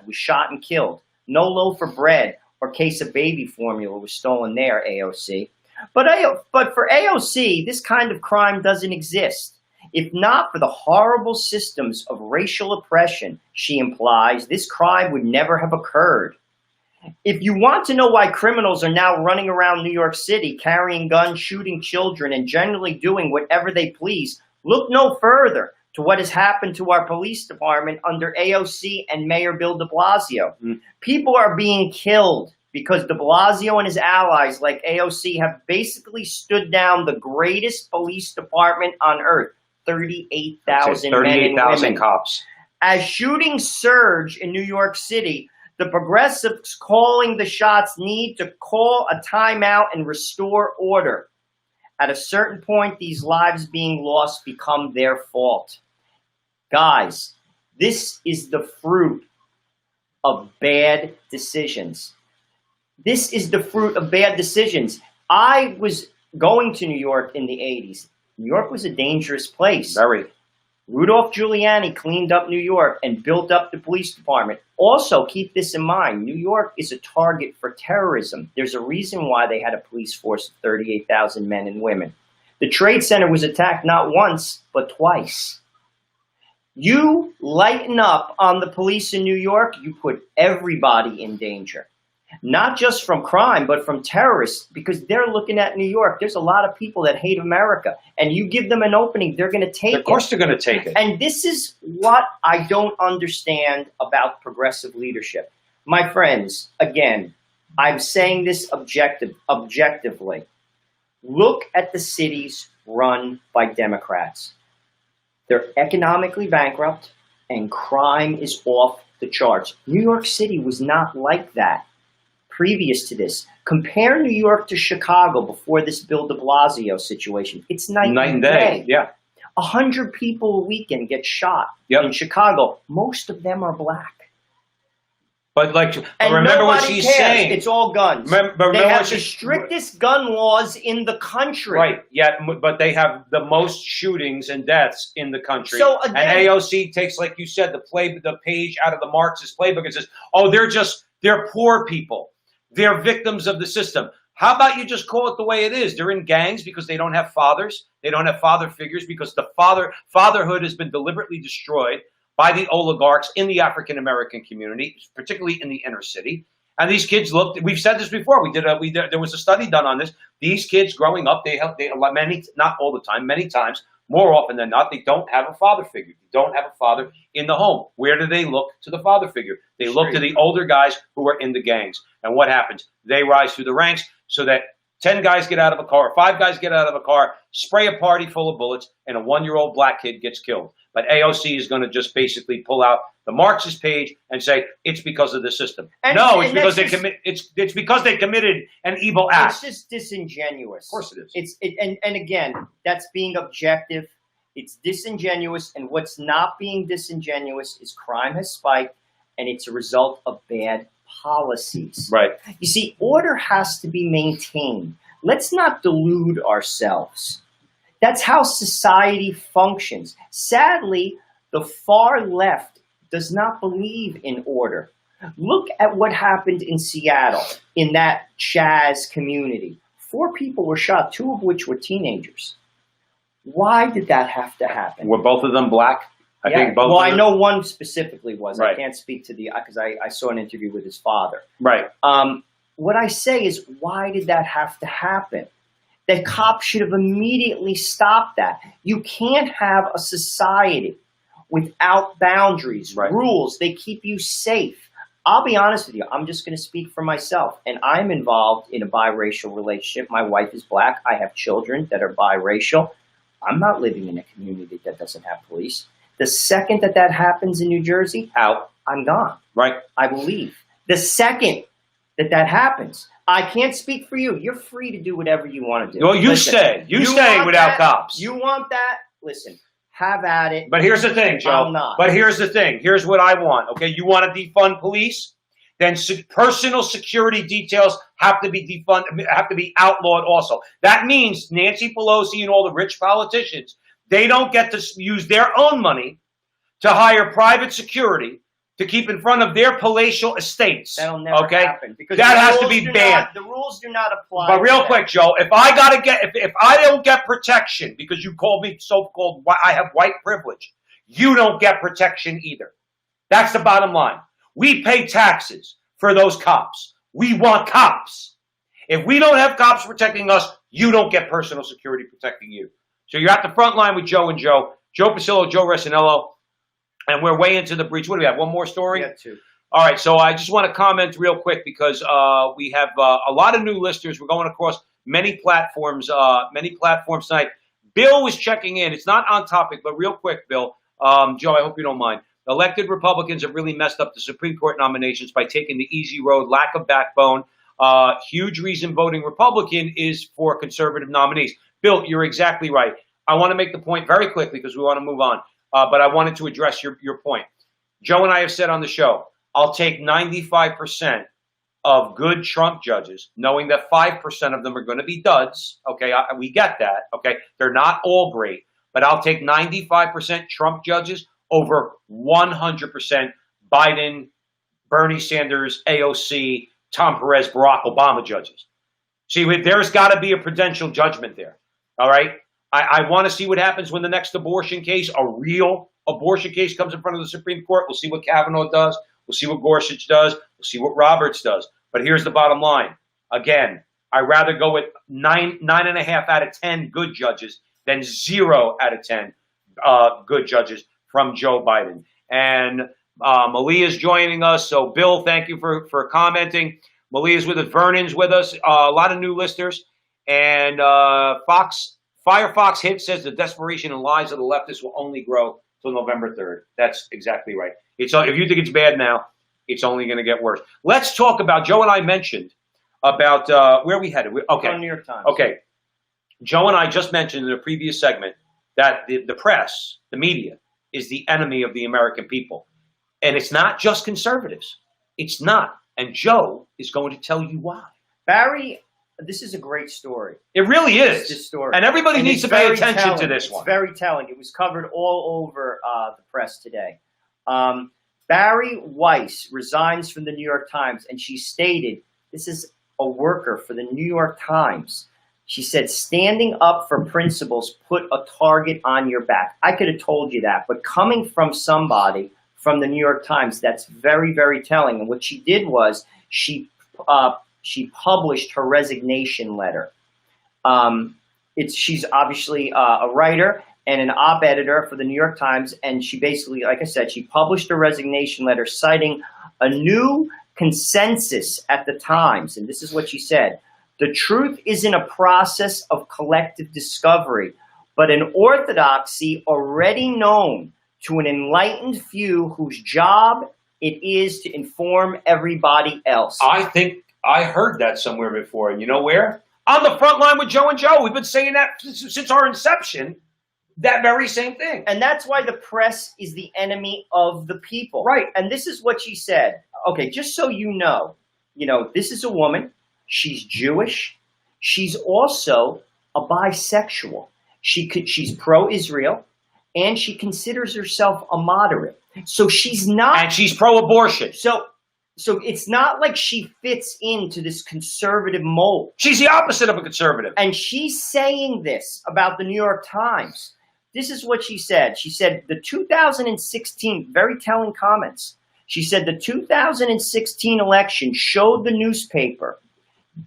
Speaker 2: was shot and killed. No loaf of bread or case of baby formula was stolen there, AOC. But for AOC, this kind of crime doesn't exist. If not for the horrible systems of racial oppression, she implies, this crime would never have occurred. If you want to know why criminals are now running around New York City, carrying guns, shooting children, and generally doing whatever they please, look no further to what has happened to our police department under AOC and Mayor Bill de Blasio. People are being killed because de Blasio and his allies like AOC have basically stood down the greatest police department on earth. 38,000 men and women.
Speaker 1: Cops.
Speaker 2: As shootings surge in New York City, the progressives calling the shots need to call a timeout and restore order. At a certain point, these lives being lost become their fault. Guys, this is the fruit of bad decisions. This is the fruit of bad decisions. I was going to New York in the 80s. New York was a dangerous place.
Speaker 1: Very.
Speaker 2: Rudolph Giuliani cleaned up New York and built up the police department. Also, keep this in mind, New York is a target for terrorism. There's a reason why they had a police force of 38,000 men and women. The Trade Center was attacked not once, but twice. You lighten up on the police in New York, you put everybody in danger. Not just from crime, but from terrorists, because they're looking at New York. There's a lot of people that hate America, and you give them an opening, they're going to take it.
Speaker 1: Of course they're going to take it.
Speaker 2: And this is what I don't understand about progressive leadership. My friends, again, I'm saying this objectively. Look at the cities run by Democrats. They're economically bankrupt, and crime is off the charts. New York City was not like that previous to this. Compare New York to Chicago before this Bill de Blasio situation. It's night and day.
Speaker 1: Yeah.
Speaker 2: 100 people a weekend get shot in Chicago. Most of them are black.
Speaker 1: But remember what she's saying.
Speaker 2: It's all guns.
Speaker 1: Remember
Speaker 2: they have the strictest gun laws in the country.
Speaker 1: Right. Yeah, but they have the most shootings and deaths in the country.
Speaker 2: So again,
Speaker 1: and AOC takes, like you said, the page out of the Marxist playbook and says, "Oh, they're poor people. They're victims of the system." How about you just call it the way it is? They're in gangs because they don't have fathers. They don't have father figures because the fatherhood has been deliberately destroyed by the oligarchs in the African-American community, particularly in the inner city. And these kids we've said this before. There was a study done on this. These kids growing up, not all the time, many times, more often than not, they don't have a father figure. They don't have a father in the home. Where do they look to the father figure? They look to the older guys who are in the gangs. And what happens? They rise through the ranks so that 10 guys get out of a car, 5 guys get out of a car, spray a party full of bullets, and a 1-year-old black kid gets killed. But AOC is going to just basically pull out the Marxist page and say it's because of the system. It's because they committed an evil act.
Speaker 2: It's just disingenuous.
Speaker 1: Of course it is.
Speaker 2: And again, that's being objective. It's disingenuous, and what's not being disingenuous is crime has spiked, and it's a result of bad policies.
Speaker 1: Right.
Speaker 2: You see, order has to be maintained. Let's not delude ourselves. That's how society functions. Sadly, the far left does not believe in order. Look at what happened in Seattle, in that Chaz community. 4 people were shot, 2 of which were teenagers. Why did that have to happen?
Speaker 1: Were both of them black? I think both.
Speaker 2: Well, I know one specifically was.
Speaker 1: Right.
Speaker 2: I can't speak to because I saw an interview with his father.
Speaker 1: Right.
Speaker 2: What I say is, why did that have to happen? The cops should have immediately stopped that. You can't have a society without boundaries, rules. They keep you safe. I'll be honest with you. I'm just going to speak for myself. And I'm involved in a biracial relationship. My wife is black. I have children that are biracial. I'm not living in a community that doesn't have police. The second that happens in New Jersey, I'm gone.
Speaker 1: Right.
Speaker 2: I will leave. The second that happens, I can't speak for you. You're free to do whatever you want to do.
Speaker 1: Well, you stay without cops.
Speaker 2: You want that? Listen, have at it.
Speaker 1: But here's the thing, Joe.
Speaker 2: I'm not.
Speaker 1: But here's the thing. Here's what I want. Okay, you want to defund police? Then personal security details have to be defunded, have to be outlawed also. That means Nancy Pelosi and all the rich politicians, they don't get to use their own money to hire private security to keep in front of their palatial estates.
Speaker 2: That'll never happen. Because
Speaker 1: that has to be banned.
Speaker 2: The rules do not apply.
Speaker 1: But real quick, Joe, if I don't get protection because you called me so-called, I have white privilege, you don't get protection either. That's the bottom line. We pay taxes for those cops. We want cops. If we don't have cops protecting us, you don't get personal security protecting you. So you're at the front line with Joe and Joe Pasillo, Joe Resinello, and we're way into the breach. What do we have? One more story?
Speaker 2: Yeah, two.
Speaker 1: All right, so I just want to comment real quick because we have a lot of new listeners. We're going across many platforms tonight. Bill was checking in. It's not on topic, but real quick, Bill. Joe, I hope you don't mind. Elected Republicans have really messed up the Supreme Court nominations by taking the easy road, lack of backbone. Huge reason voting Republican is for conservative nominees. Bill, you're exactly right. I want to make the point very quickly because we want to move on. But I wanted to address your point. Joe and I have said on the show, I'll take 95% of good Trump judges, knowing that 5% of them are going to be duds. Okay, we get that. Okay, they're not all great, but I'll take 95% Trump judges over 100% Biden, Bernie Sanders, AOC, Tom Perez, Barack Obama judges. See, there's got to be a prudential judgment there. All right, I want to see what happens when the next abortion case, a real abortion case, comes in front of the Supreme Court. We'll see what Kavanaugh does. We'll see what Gorsuch does. We'll see what Roberts does. But here's the bottom line. Again, I'd rather go with 9.5 out of 10 good judges than 0 out of 10 good judges from Joe Biden. And Malia's joining us. So, Bill, thank you for commenting. Malia's with us. Vernon's with us. A lot of new listeners. And Firefox Hit says the desperation and lies of the leftists will only grow till November 3rd. That's exactly right. If you think it's bad now, it's only going to get worse. Let's talk about, Joe and I mentioned about where we headed. Okay.
Speaker 2: New York Times.
Speaker 1: Okay. Joe and I just mentioned in a previous segment that the press, the media, is the enemy of the American people. And it's not just conservatives. It's not. And Joe is going to tell you why.
Speaker 2: Barry, this is a great story.
Speaker 1: It really is.
Speaker 2: This story.
Speaker 1: And everybody needs to pay attention to this one.
Speaker 2: It's very telling. It was covered all over the press today. Barry Weiss resigns from the New York Times, and she stated, this is a worker for the New York Times. She said, standing up for principles put a target on your back. I could have told you that, but coming from somebody from the New York Times, that's very, very telling. And what she did was she published her resignation letter. She's obviously a writer and an op editor for the New York Times, and she basically, like I said, she published a resignation letter citing a new consensus at the Times, and this is what she said. The truth isn't a process of collective discovery, but an orthodoxy already known to an enlightened few whose job it is to inform everybody else.
Speaker 1: I think I heard that somewhere before, and you know where? On the front line with Joe and Joe. We've been saying that since our inception, that very same thing.
Speaker 2: And that's why the press is the enemy of the people.
Speaker 1: Right.
Speaker 2: And this is what she said. Okay, just so you know, this is a woman. She's Jewish. She's also a bisexual. She's pro-Israel, and she considers herself a moderate. So she's not.
Speaker 1: And she's pro-abortion.
Speaker 2: So it's not like she fits into this conservative mold.
Speaker 1: She's the opposite of a conservative.
Speaker 2: And she's saying this about the New York Times. This is what she said. She said the 2016, very telling comments. She said the 2016 election showed the newspaper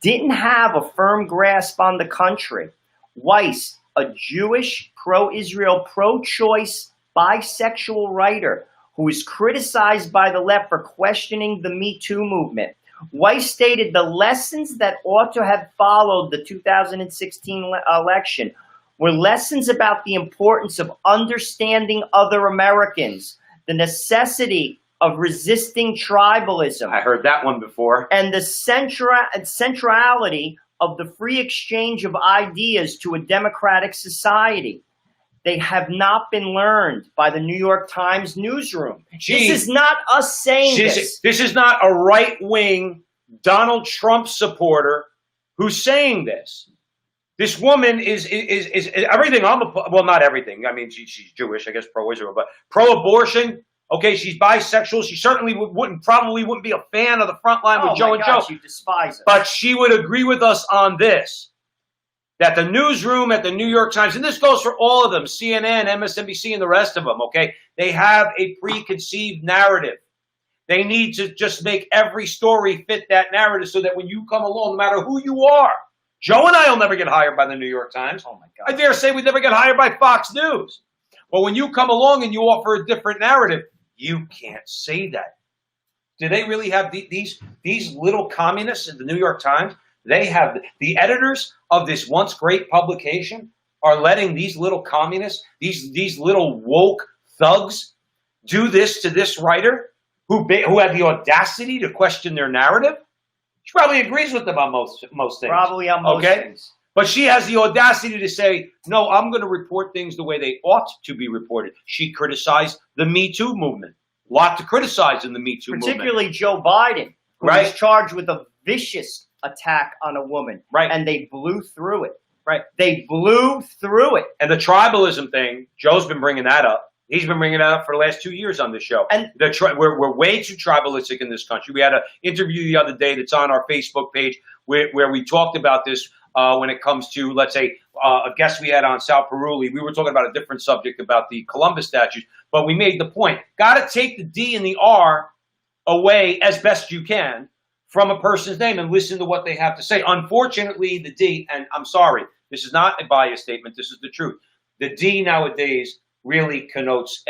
Speaker 2: didn't have a firm grasp on the country. Weiss, a Jewish, pro-Israel, pro-choice, bisexual writer who is criticized by the left for questioning the Me Too movement. Weiss stated the lessons that ought to have followed the 2016 election were lessons about the importance of understanding other Americans, the necessity of resisting tribalism.
Speaker 1: I heard that one before.
Speaker 2: And the centrality of the free exchange of ideas to a democratic society. They have not been learned by the New York Times newsroom.
Speaker 1: Gee,
Speaker 2: this is not us saying this.
Speaker 1: This is not a right-wing Donald Trump supporter who's saying this. This woman is everything. Well, not everything. I mean, she's Jewish, I guess, pro-Israel, but pro-abortion. Okay, she's bisexual. She certainly probably wouldn't be a fan of the front line with Joe and Joe.
Speaker 2: You despise us.
Speaker 1: But she would agree with us on this, that the newsroom at the New York Times, and this goes for all of them, CNN, MSNBC, and the rest of them, okay, they have a preconceived narrative. They need to just make every story fit that narrative so that when you come along, no matter who you are, Joe and I will never get hired by the New York Times.
Speaker 2: Oh my God.
Speaker 1: I dare say we'd never get hired by Fox News. But when you come along and you offer a different narrative, you can't say that. Do they really have these little communists in the New York Times? They have the editors of this once great publication are letting these little communists, these little woke thugs, do this to this writer who had the audacity to question their narrative. She probably agrees with them on most things.
Speaker 2: Probably on most things.
Speaker 1: But she has the audacity to say, no, I'm going to report things the way they ought to be reported. She criticized the Me Too movement. A lot to criticize in the Me Too movement.
Speaker 2: Particularly Joe Biden, who was charged with a vicious attack on a woman.
Speaker 1: Right.
Speaker 2: And they blew through it. Right. They blew through it.
Speaker 1: And the tribalism thing, Joe's been bringing that up. He's been bringing it up for the last 2 years on this show. And we're way too tribalistic in this country. We had an interview the other day that's on our Facebook page where we talked about this when it comes to, let's say, a guest we had on, Sal Peruli. We were talking about a different subject about the Columbus statues, but we made the point. Got to take the D and the R away as best you can from a person's name and listen to what they have to say. Unfortunately, the D, and I'm sorry, this is not a biased statement, this is the truth. The D nowadays really connotes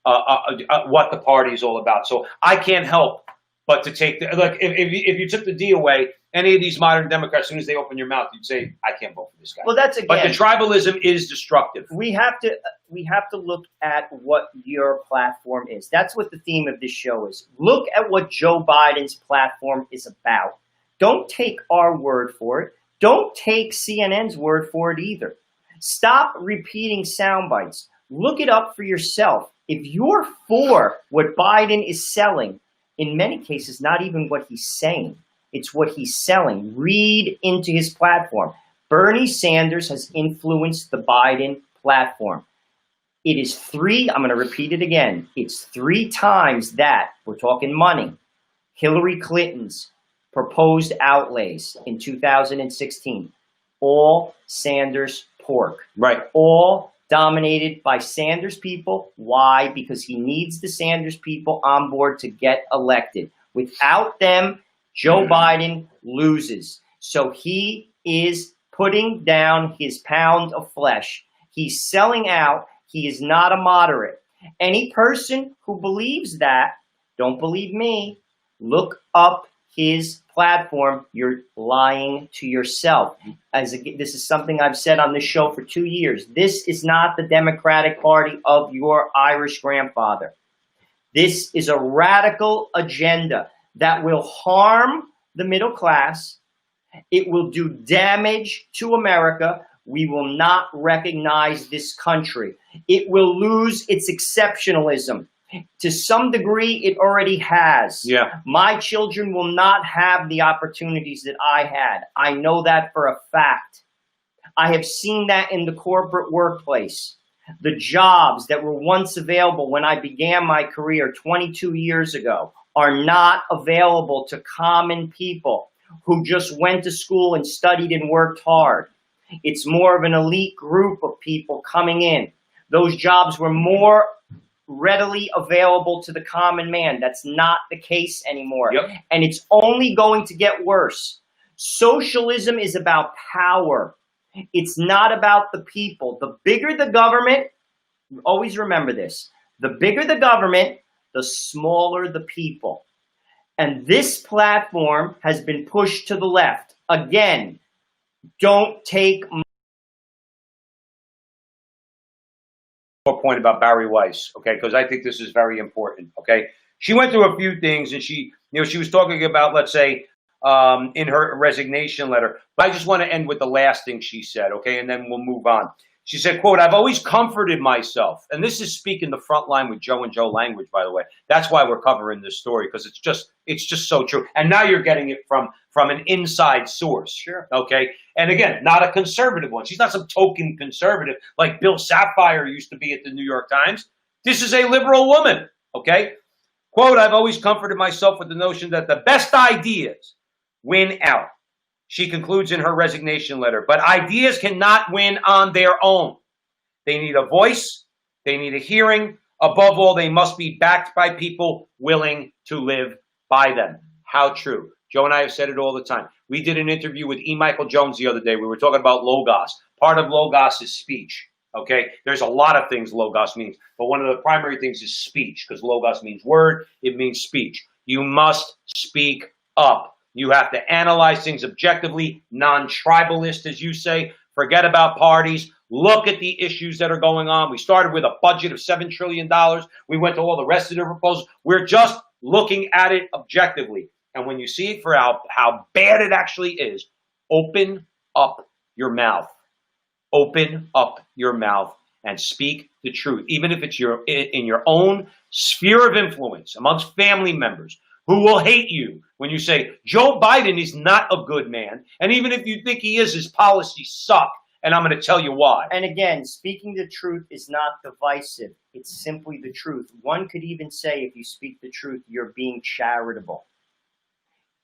Speaker 1: what the party is all about. So I can't help but to take if you took the D away, any of these modern Democrats, as soon as they open your mouth, you'd say, I can't vote for this guy.
Speaker 2: Well, that's again.
Speaker 1: But the tribalism is destructive.
Speaker 2: We have to look at what your platform is. That's what the theme of this show is. Look at what Joe Biden's platform is about. Don't take our word for it. Don't take CNN's word for it either. Stop repeating sound bites. Look it up for yourself. If you're for what Biden is selling, in many cases, not even what he's saying, it's what he's selling. Read into his platform. Bernie Sanders has influenced the Biden platform. It is I'm going to repeat it again. It's 3 times that, we're talking money, Hillary Clinton's proposed outlays in 2016. All Sanders pork.
Speaker 1: Right.
Speaker 2: All dominated by Sanders people. Why? Because he needs the Sanders people on board to get elected. Without them, Joe Biden loses. So he is putting down his pound of flesh. He's selling out. He is not a moderate. Any person who believes that, don't believe me, look up his platform. You're lying to yourself. This is something I've said on this show for 2 years. This is not the Democratic Party of your Irish grandfather. This is a radical agenda that will harm the middle class. It will do damage to America. We will not recognize this country. It will lose its exceptionalism. To some degree, it already has.
Speaker 1: Yeah.
Speaker 2: My children will not have the opportunities that I had. I know that for a fact. I have seen that in the corporate workplace. The jobs that were once available when I began my career 22 years ago are not available to common people who just went to school and studied and worked hard. It's more of an elite group of people coming in. Those jobs were more readily available to the common man. That's not the case anymore.
Speaker 1: Yep.
Speaker 2: And it's only going to get worse. Socialism is about power. It's not about the people. The bigger the government, always remember this, the bigger the government, the smaller the people. And this platform has been pushed to the left. Again, don't take
Speaker 1: point about Barry Weiss, okay, because I think this is very important, okay? She went through a few things, and she was talking about, let's say, in her resignation letter. But I just want to end with the last thing she said, okay, and then we'll move on. She said, quote, I've always comforted myself. And this is speaking the front line with Joe and Joe language, by the way. That's why we're covering this story, because it's just so true. And now you're getting it from an inside source.
Speaker 2: Sure.
Speaker 1: Okay. And again, not a conservative one. She's not some token conservative like Bill Sapphire used to be at the New York Times. This is a liberal woman. Okay. Quote, I've always comforted myself with the notion that the best ideas win out. She concludes in her resignation letter, but ideas cannot win on their own. They need a voice. They need a hearing. Above all, they must be backed by people willing to live by them. How true. Joe and I have said it all the time. We did an interview with E. Michael Jones the other day. We were talking about Logos. Part of Logos is speech. Okay, there's a lot of things Logos means, but one of the primary things is speech, because Logos means word, it means speech. You must speak up. You have to analyze things objectively, non-tribalist, as you say. Forget about parties. Look at the issues that are going on. We started with a budget of $7 trillion. We went to all the rest of the proposals. We're just looking at it objectively. And when you see it for how bad it actually is, open up your mouth. Open up your mouth and speak the truth, even if it's in your own sphere of influence amongst family members who will hate you when you say, Joe Biden is not a good man. And even if you think he is, his policies suck. And I'm going to tell you why.
Speaker 2: And again, speaking the truth is not divisive. It's simply the truth. One could even say, if you speak the truth, you're being charitable.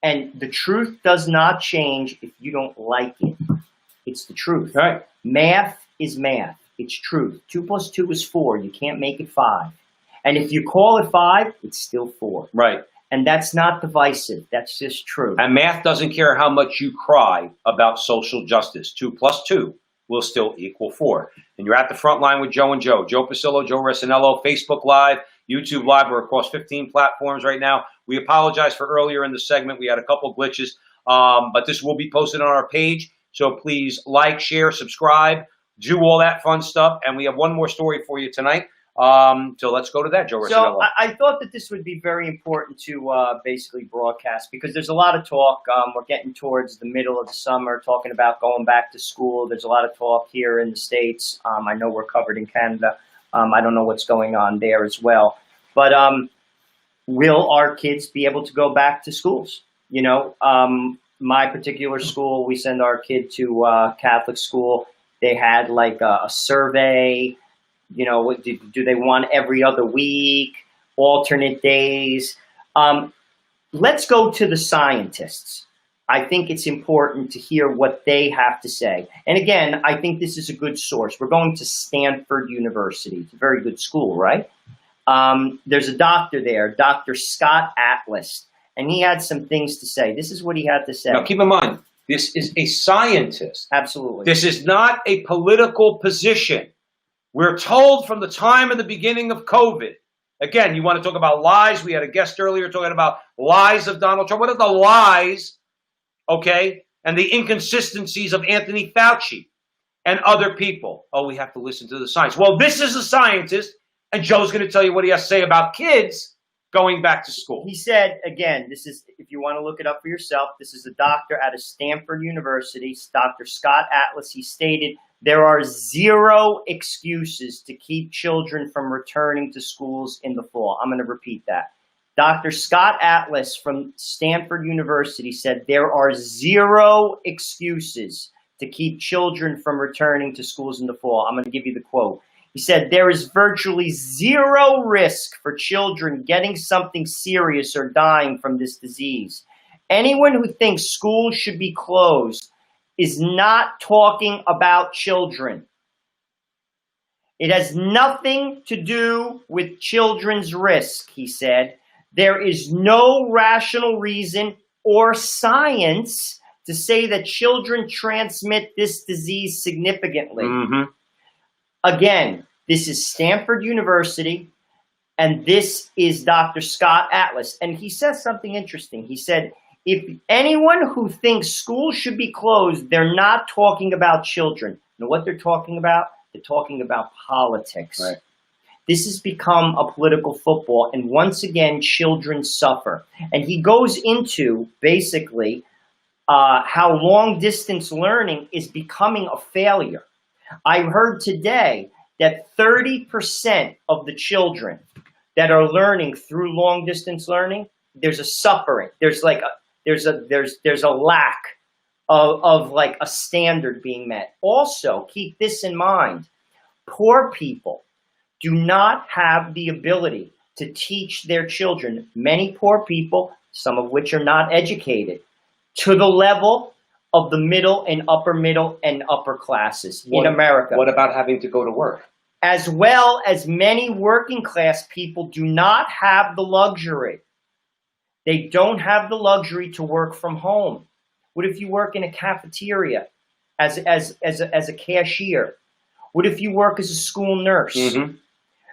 Speaker 2: And the truth does not change if you don't like it. It's the truth.
Speaker 1: Right.
Speaker 2: Math is math. It's truth. 2 + 2 is 4. You can't make it 5. And if you call it 5, it's still 4.
Speaker 1: Right.
Speaker 2: And that's not divisive. That's just true.
Speaker 1: And math doesn't care how much you cry about social justice. 2 + 2 will still equal 4. And you're at the front line with Joe and Joe. Joe Pasillo, Joe Resinello, Facebook Live, YouTube Live. We're across 15 platforms right now. We apologize for earlier in the segment. We had a couple glitches, but this will be posted on our page. So please like, share, subscribe, do all that fun stuff. And we have one more story for you tonight. So let's go to that, Joe Resinello.
Speaker 2: So I thought that this would be very important to basically broadcast, because there's a lot of talk. We're getting towards the middle of the summer, talking about going back to school. There's a lot of talk here in the States. I know we're covered in Canada. I don't know what's going on there as well. But will our kids be able to go back to schools? You know, my particular school, we send our kid to Catholic school. They had like a survey. You know, do they want every other week, alternate days? Let's go to the scientists. I think it's important to hear what they have to say. And again, I think this is a good source. We're going to Stanford University. It's a very good school, right? There's a doctor there, Dr. Scott Atlas, and he had some things to say. This is what he had to say.
Speaker 1: Now, keep in mind, this is a scientist.
Speaker 2: Absolutely.
Speaker 1: This is not a political position. We're told from the time of the beginning of COVID. Again, you want to talk about lies? We had a guest earlier talking about lies of Donald Trump. What are the lies, okay, and the inconsistencies of Anthony Fauci and other people? Oh, we have to listen to the science. Well, this is a scientist, and Joe's going to tell you what he has to say about kids going back to school.
Speaker 2: He said, again, this is, if you want to look it up for yourself, this is a doctor out of Stanford University, Dr. Scott Atlas. He stated, there are 0 excuses to keep children from returning to schools in the fall. I'm going to repeat that. Dr. Scott Atlas from Stanford University said there are 0 excuses to keep children from returning to schools in the fall. I'm going to give you the quote. He said, there is virtually 0 risk for children getting something serious or dying from this disease. Anyone who thinks schools should be closed is not talking about children. It has nothing to do with children's risk, he said. There is no rational reason or science to say that children transmit this disease significantly.
Speaker 1: Mm-hmm.
Speaker 2: Again, this is Stanford University, and this is Dr. Scott Atlas. And he says something interesting. He said, if anyone who thinks schools should be closed, they're not talking about children. You know what they're talking about? They're talking about politics.
Speaker 1: Right.
Speaker 2: This has become a political football, and once again, children suffer. And he goes into, basically, how long-distance learning is becoming a failure. I heard today that 30% of the children that are learning through long distance learning, there's a suffering. There's like there's a lack of like a standard being met. Also, keep this in mind. Poor people do not have the ability to teach their children. Many poor people, some of which are not educated, to the level of the middle and upper classes in America.
Speaker 1: What about having to go to work?
Speaker 2: As well as many working class people do not have the luxury. They don't have the luxury to work from home. What if you work in a cafeteria as a cashier? What if you work as a school nurse?
Speaker 1: Mm-hmm.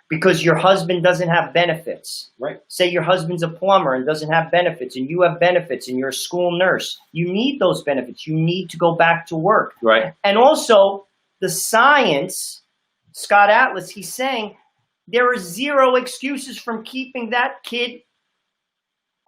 Speaker 2: Because your husband doesn't have benefits.
Speaker 1: Right.
Speaker 2: Say your husband's a plumber and doesn't have benefits, and you have benefits and you're a school nurse. You need those benefits. You need to go back to work.
Speaker 1: Right.
Speaker 2: And also the science, Scott Atlas, he's saying there are zero excuses from keeping that kid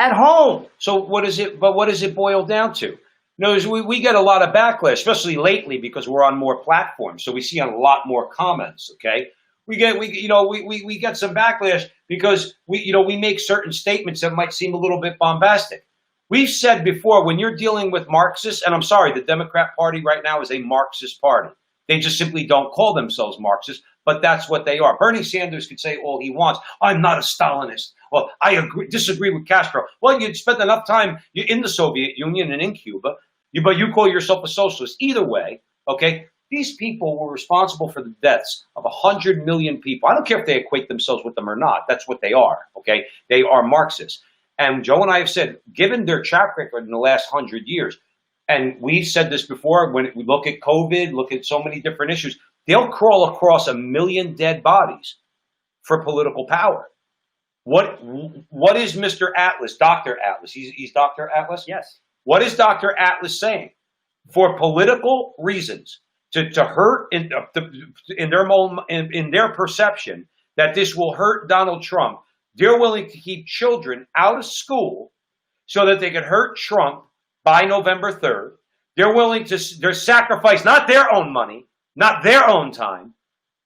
Speaker 2: at home.
Speaker 1: So what is it? But what does it boil down to? No, we get a lot of backlash, especially lately because we're on more platforms. So we see a lot more comments. Okay. We get some backlash because we make certain statements that might seem a little bit bombastic. We've said before, when you're dealing with Marxists, and I'm sorry, the Democrat Party right now is a Marxist party. They just simply don't call themselves Marxists, but that's what they are. Bernie Sanders could say all he wants. I'm not a Stalinist. Well, I disagree with Castro. Well, you'd spent enough time in the Soviet Union and in Cuba, but you call yourself a socialist. Either way, okay? These people were responsible for the deaths of 100 million people. I don't care if they equate themselves with them or not. That's what they are, okay? They are Marxists. And Joe and I have said, given their track record in the last 100 years, and we've said this before, when we look at COVID, look at so many different issues, they'll crawl across 1 million dead bodies for political power. What is Mr. Atlas, Dr. Atlas? He's Dr. Atlas?
Speaker 2: Yes.
Speaker 1: What is Dr. Atlas saying? For political reasons, to hurt in their perception that this will hurt Donald Trump, they're willing to keep children out of school so that they can hurt Trump by November 3rd. They're sacrifice not their own money, not their own time,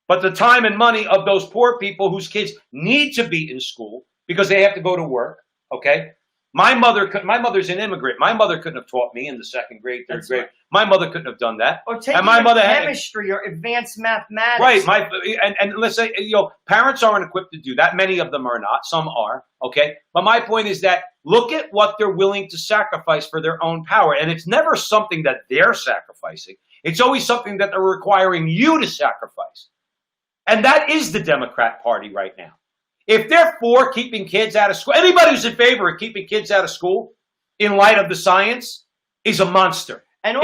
Speaker 1: but the time and money of those poor people whose kids need to be in school because they have to go to work. Okay. My mother's an immigrant. My mother couldn't have taught me in the second grade, third grade. Right. My mother couldn't have done that.
Speaker 2: Or take chemistry or advanced mathematics.
Speaker 1: Right. And let's say, parents aren't equipped to do that. Many of them are not. Some are. Okay. But my point is that look at what they're willing to sacrifice for their own power. And it's never something that they're sacrificing. It's always something that they're requiring you to sacrifice. And that is the Democrat Party right now. If they're for keeping kids out of school, anybody who's in favor of keeping kids out of school in light of the science is a monster. And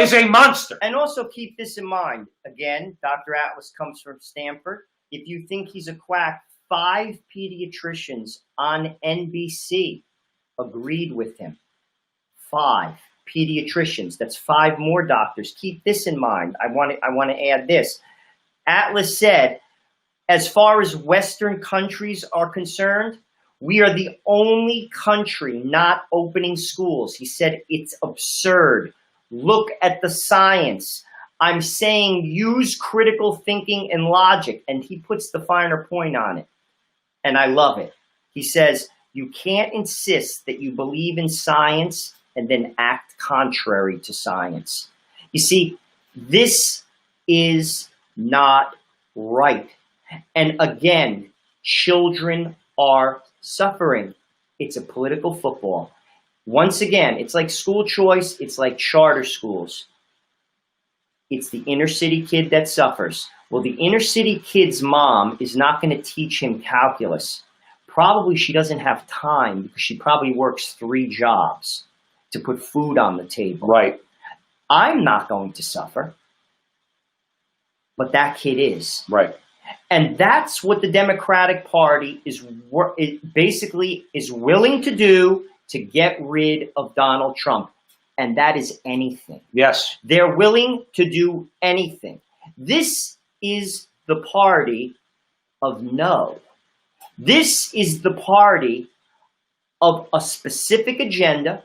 Speaker 2: also keep this in mind. Again, Dr. Atlas comes from Stanford. If you think he's a quack, 5 pediatricians on NBC agreed with him. 5 pediatricians. That's 5 more doctors. Keep this in mind. I want to add this. Atlas said, as far as Western countries are concerned, we are the only country not opening schools. He said it's absurd. Look at the science. I'm saying use critical thinking and logic. And he puts the finer point on it. And I love it. He says, you can't insist that you believe in science and then act contrary to science. You see, this is not right. And again, children are suffering. It's a political football. Once again, it's like school choice. It's like charter schools. It's the inner city kid that suffers. Well, the inner city kid's mom is not going to teach him calculus. Probably she doesn't have time because she probably works 3 jobs to put food on the table.
Speaker 1: Right.
Speaker 2: I'm not going to suffer. But that kid is.
Speaker 1: Right.
Speaker 2: And that's what the Democratic Party is willing to do to get rid of Donald Trump. And that is anything.
Speaker 1: Yes.
Speaker 2: They're willing to do anything. This is the party of no. This is the party of a specific agenda.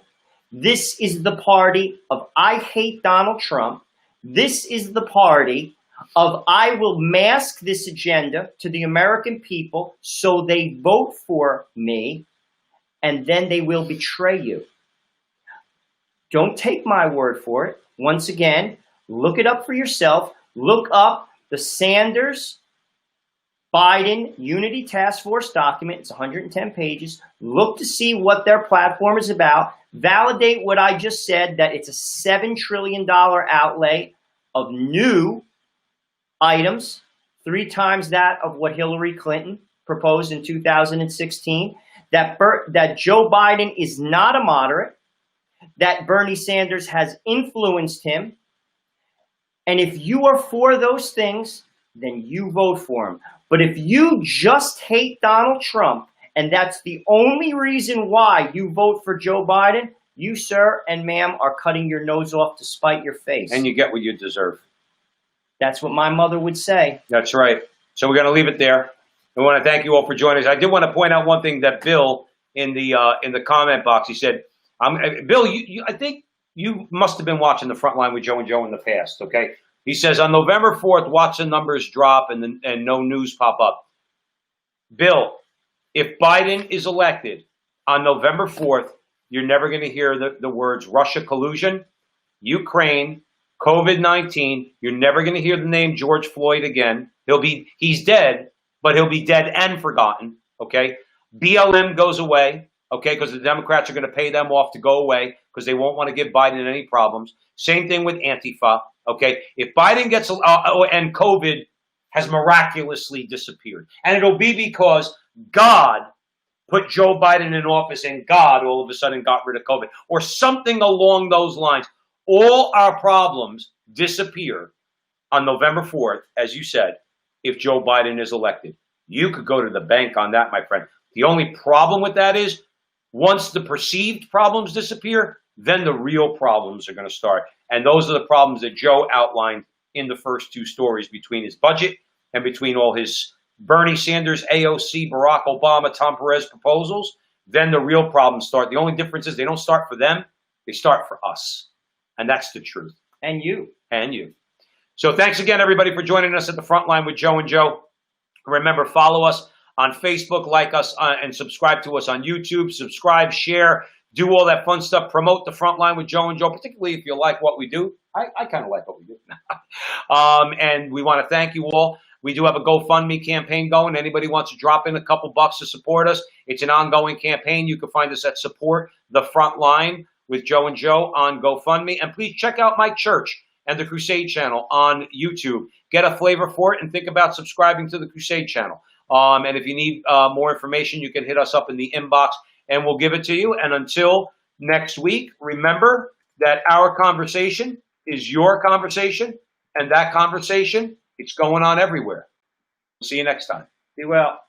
Speaker 2: This is the party of I hate Donald Trump. This is the party of I will mask this agenda to the American people so they vote for me, and then they will betray you. Don't take my word for it. Once again, look it up for yourself. Look up the Sanders Biden Unity Task Force document. It's 110 pages. Look to see what their platform is about. Validate what I just said, that it's a $7 trillion outlay of new items, 3 times that of what Hillary Clinton proposed in 2016, that Joe Biden is not a moderate, that Bernie Sanders has influenced him. And if you are for those things, then you vote for him. But if you just hate Donald Trump, and that's the only reason why you vote for Joe Biden, you, sir and ma'am, are cutting your nose off to spite your face.
Speaker 1: And you get what you deserve.
Speaker 2: That's what my mother would say.
Speaker 1: That's right. So we're going to leave it there. I want to thank you all for joining us. I did want to point out one thing that Bill in the comment box, he said, Bill, I think you must have been watching the Frontline with Joe and Joe in the past, okay? He says, on November 4th, watch the numbers drop and no news pop up. Bill, if Biden is elected on November 4th, you're never going to hear the words Russia collusion, Ukraine, COVID-19. You're never going to hear the name George Floyd again. He's dead, but he'll be dead and forgotten, okay? BLM goes away, okay, because the Democrats are going to pay them off to go away because they won't want to give Biden any problems. Same thing with Antifa, okay? If Biden gets, and COVID has miraculously disappeared, and it'll be because God put Joe Biden in office and God all of a sudden got rid of COVID or something along those lines. All our problems disappear on November 4th, as you said, if Joe Biden is elected. You could go to the bank on that, my friend. The only problem with that is once the perceived problems disappear, then the real problems are going to start. And those are the problems that Joe outlined in the first 2 stories between his budget and between all his Bernie Sanders, AOC, Barack Obama, Tom Perez proposals. Then the real problems start. The only difference is they don't start for them. They start for us. And that's the truth.
Speaker 2: And you.
Speaker 1: And you. So thanks again, everybody, for joining us at the Frontline with Joe and Joe. Remember, follow us on Facebook, like us, and subscribe to us on YouTube. Subscribe, share, do all that fun stuff. Promote the Frontline with Joe and Joe, particularly if you like what we do. I kind of like what we do. And we want to thank you all. We do have a GoFundMe campaign going. Anybody wants to drop in a couple bucks to support us, it's an ongoing campaign. You can find us at Support the Frontline with Joe and Joe on GoFundMe. And please check out my church and the Crusade channel on YouTube. Get a flavor for it and think about subscribing to the Crusade channel. And if you need more information, you can hit us up in the inbox and we'll give it to you. And until next week, remember that our conversation is your conversation, and that conversation, it's going on everywhere. See you next time.
Speaker 2: Be well.